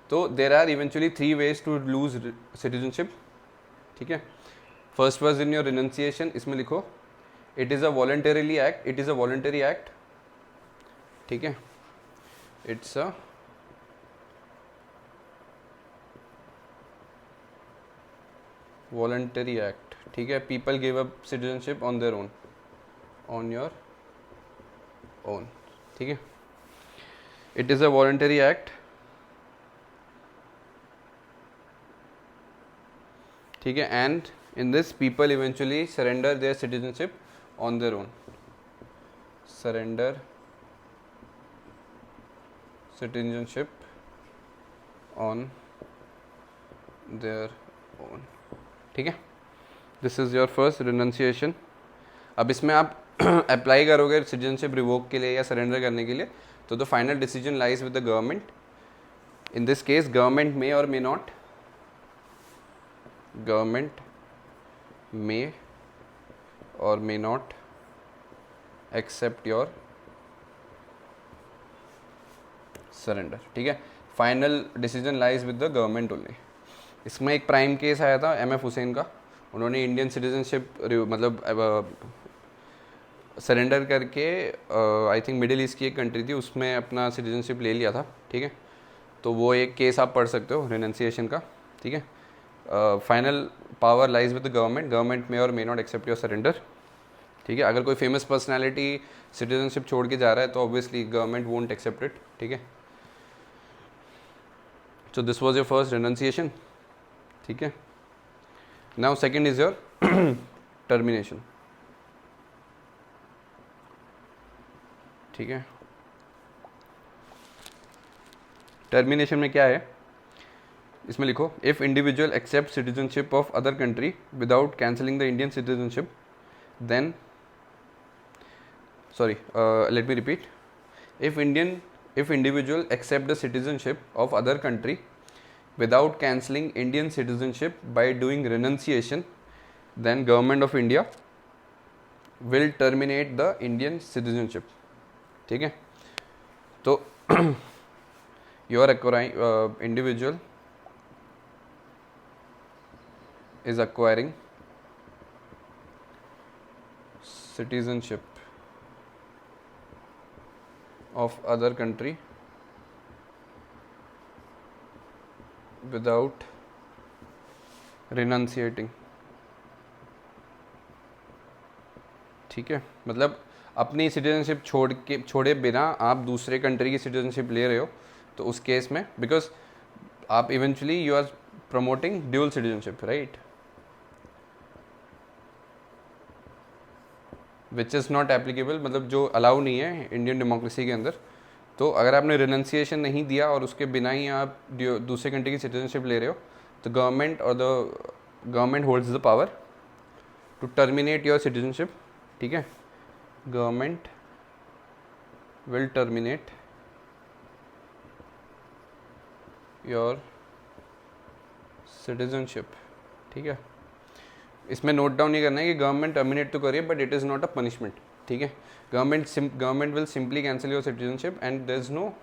तो there are eventually 3 ways to lose citizenship, ठीक है। First was in your renunciation, इसमें लिखो it is a voluntarily act, it is a voluntary act, ठीक है, इट्स अ वॉलंटरी एक्ट, ठीक है। People give up citizenship on their own, on your own, ठीक है। It is a voluntary act, ठीक है, and in this people eventually surrender their citizenship on their own, surrender citizenship on their own, ठीक है। This is your first renunciation। अब इसमें आप apply करोगे सिटीजनशिप रिवोक के लिए या सरेंडर करने के लिए, तो the final decision lies with the government, in this case government may और मे नॉट, गवर्नमेंट मे और may not accept your surrender, ठीक है। Final decision lies with the government only. इसमें एक प्राइम केस आया था MF हुसैन का, उन्होंने इंडियन सिटीजनशिप मतलब सरेंडर करके आई थिंक मिडिल ईस्ट की एक कंट्री थी, उसमें अपना सिटीजनशिप ले लिया था, ठीक है। तो वो एक केस आप पढ़ सकते हो रिनंसिएशन का, ठीक है। Final power lies with the government, government may और may not accept your surrender, ठीक है। अगर कोई फेमस पर्सनैलिटी सिटीजनशिप छोड़ के जा रहा है तो obviously government won't accept it, ठीक है। So this was your first renunciation, ठीक है। Now second is your termination, ठीक है। टर्मिनेशन में क्या है, इसमें लिखो if individual accept citizenship of other country without cancelling the Indian citizenship then, sorry, let me repeat, if individual accept the citizenship of other country without cancelling Indian citizenship by doing renunciation, then government of India will terminate the Indian citizenship, ठीक है। तो your individual is acquiring citizenship of other country without renunciating, ठीक है। मतलब अपनी citizenship छोड़े बिना आप दूसरे कंट्री की सिटीजनशिप ले रहे हो, तो उस केस में बिकॉज आप eventually you are promoting dual citizenship, right, which is not applicable, मतलब जो अलाउ नहीं है इंडियन डेमोक्रेसी के अंदर। तो अगर आपने रिनंसिएशन नहीं दिया और उसके बिना ही आप दूसरे कंट्री की सिटीजनशिप ले रहे हो, तो government holds the power to terminate your citizenship, ठीक है। Government will terminate your citizenship, ठीक है। इसमें नोट डाउन नहीं करना है कि गवर्नमेंट टर्मिनेट तो करिए but it is not a punishment, ठीक है। Government will simply cancel your citizenship and there is no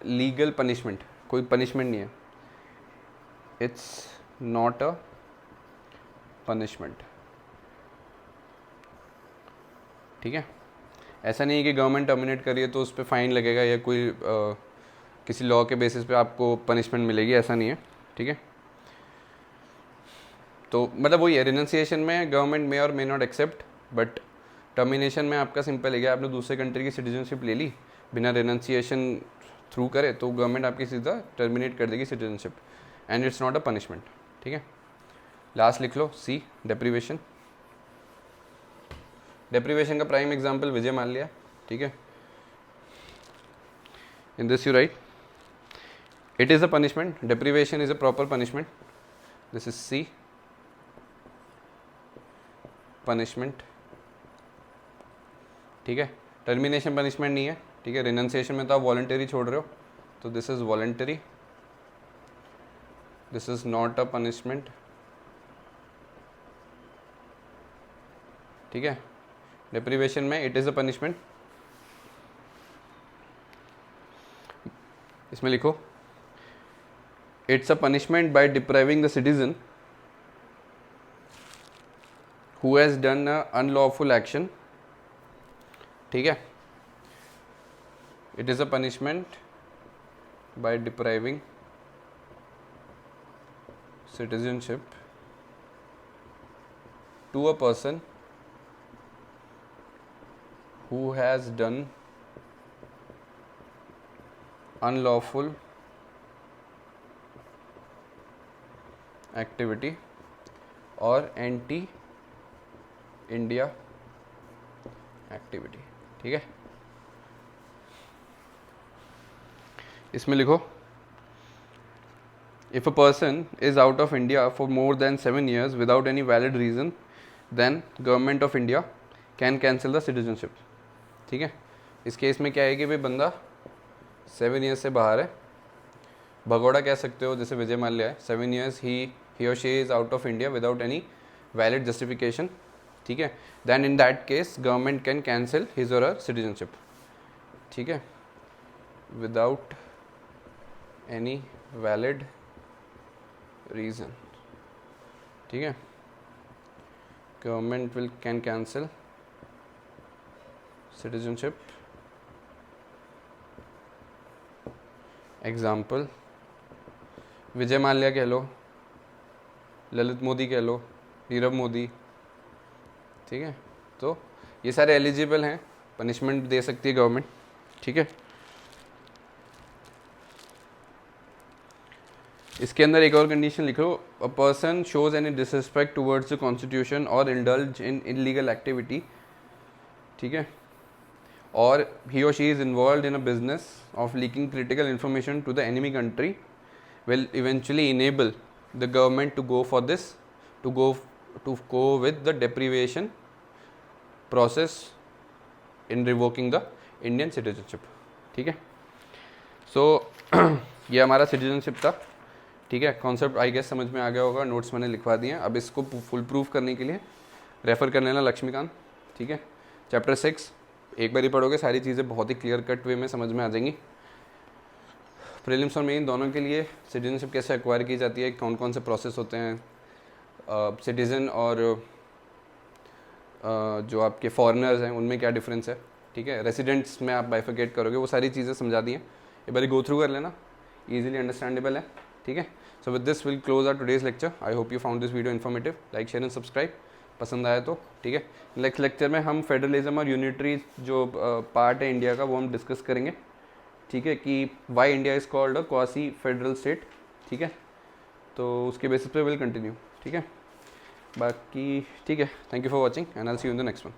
legal punishment, कोई पनिशमेंट नहीं है, इट्स नॉट अ पनिशमेंट, ठीक है। ऐसा नहीं है कि गवर्नमेंट टर्मिनेट करिए तो उस पर फाइन लगेगा या कोई किसी लॉ के बेसिस पे आपको पनिशमेंट मिलेगी, ऐसा नहीं है, ठीक है। तो मतलब वही है, रिनंसिएशन में गवर्नमेंट मे और may not accept, but termination में आपका सिंपल है कि आपने दूसरे कंट्री की सिटीजनशिप ले ली बिना रिनंसिएशन थ्रू करे, तो गवर्नमेंट आपकी सीधा टर्मिनेट कर देगी citizenship and it's not a punishment, ठीक है। लास्ट लिख लो सी, डेप्रीवेशन। डेप्रीवेशन का प्राइम एग्जाम्पल विजय मान लिया, ठीक है। In this you write it is a punishment, deprivation is a proper punishment, this is C, punishment, ठीक है। टर्मिनेशन पनिशमेंट नहीं है, ठीक है। रिनंसिएशन में तो आप वॉलंटरी छोड़ रहे हो, तो this is voluntary, this is not a punishment, ठीक है। डेप्रीवेशन में इट इज़ अ पनिशमेंट। इसमें लिखो it's a punishment by depriving the citizen who has done a unlawful action, ठीक है। It is a punishment by depriving citizenship to a person who has done unlawful activity or anti India activity, ठीक है। इसमें लिखो if a person is out of India for more than 7 years without any valid reason, then government of India can cancel the citizenship, ठीक है। इस case में क्या है कि भाई बंदा 7 years से बाहर है, भगोड़ा कह सकते हो, जैसे विजय माल्या है, 7 years ही और she is out of India without any valid justification, ठीक है। Then in that case government can cancel his or her citizenship, ठीक है, विदाउट एनी वैलिड रीजन, ठीक है। Government can cancel citizenship. Example Vijay Mallya कह लो, ललित मोदी कह लो, नीरव मोदी, ठीक है। तो ये सारे एलिजिबल हैं पनिशमेंट दे सकती है गवर्नमेंट, ठीक है। इसके अंदर एक और कंडीशन लिखो, a person shows any disrespect towards the constitution और इंडल्ज इन इलीगल एक्टिविटी, ठीक है, और he or she is involved in a business of leaking critical information to the enemy country will eventually enable the government to go for this, to go with the deprivation process in revoking the Indian citizenship, ठीक है। सो ये हमारा citizenship था, ठीक है। Concept I guess समझ में आ गया होगा, नोट्स मैंने लिखवा दिए हैं। अब इसको फुल प्रूफ करने के लिए रेफ़र कर लेना लक्ष्मीकांत, ठीक है। चैप्टर 6 एक बार ही पढ़ोगे, सारी चीज़ें बहुत ही क्लियर कट वे में समझ में आ जाएंगी। प्रीलिम्स और मेन दोनों के लिए सिटीजनशिप कैसे एक्वायर की जाती है, कौन कौन से प्रोसेस होते हैं, सिटीज़न और जो आपके फॉरेनर्स हैं उनमें क्या डिफरेंस है, ठीक है। रेसिडेंट्स में आप बाइफिकेट करोगे, वो सारी चीज़ें समझा दी हैं, एक बार गो थ्रू कर लेना, ईजिली अंडरस्टैंडेबल है, ठीक है। So with this will close our today's lecture. I hope you found this video informative. Like share and subscribe पसंद आया तो, ठीक है। नेक्स्ट लेक्चर में हम फेडरलिज्म और यूनिटरी जो पार्ट है इंडिया का वो हम डिस्कस करेंगे, ठीक है, कि why India is called a quasi federal state, ठीक है। तो उसके बेसिस पे विल कंटिन्यू, ठीक है। बाकी ठीक है, thank you for watching and I will see you in the next one.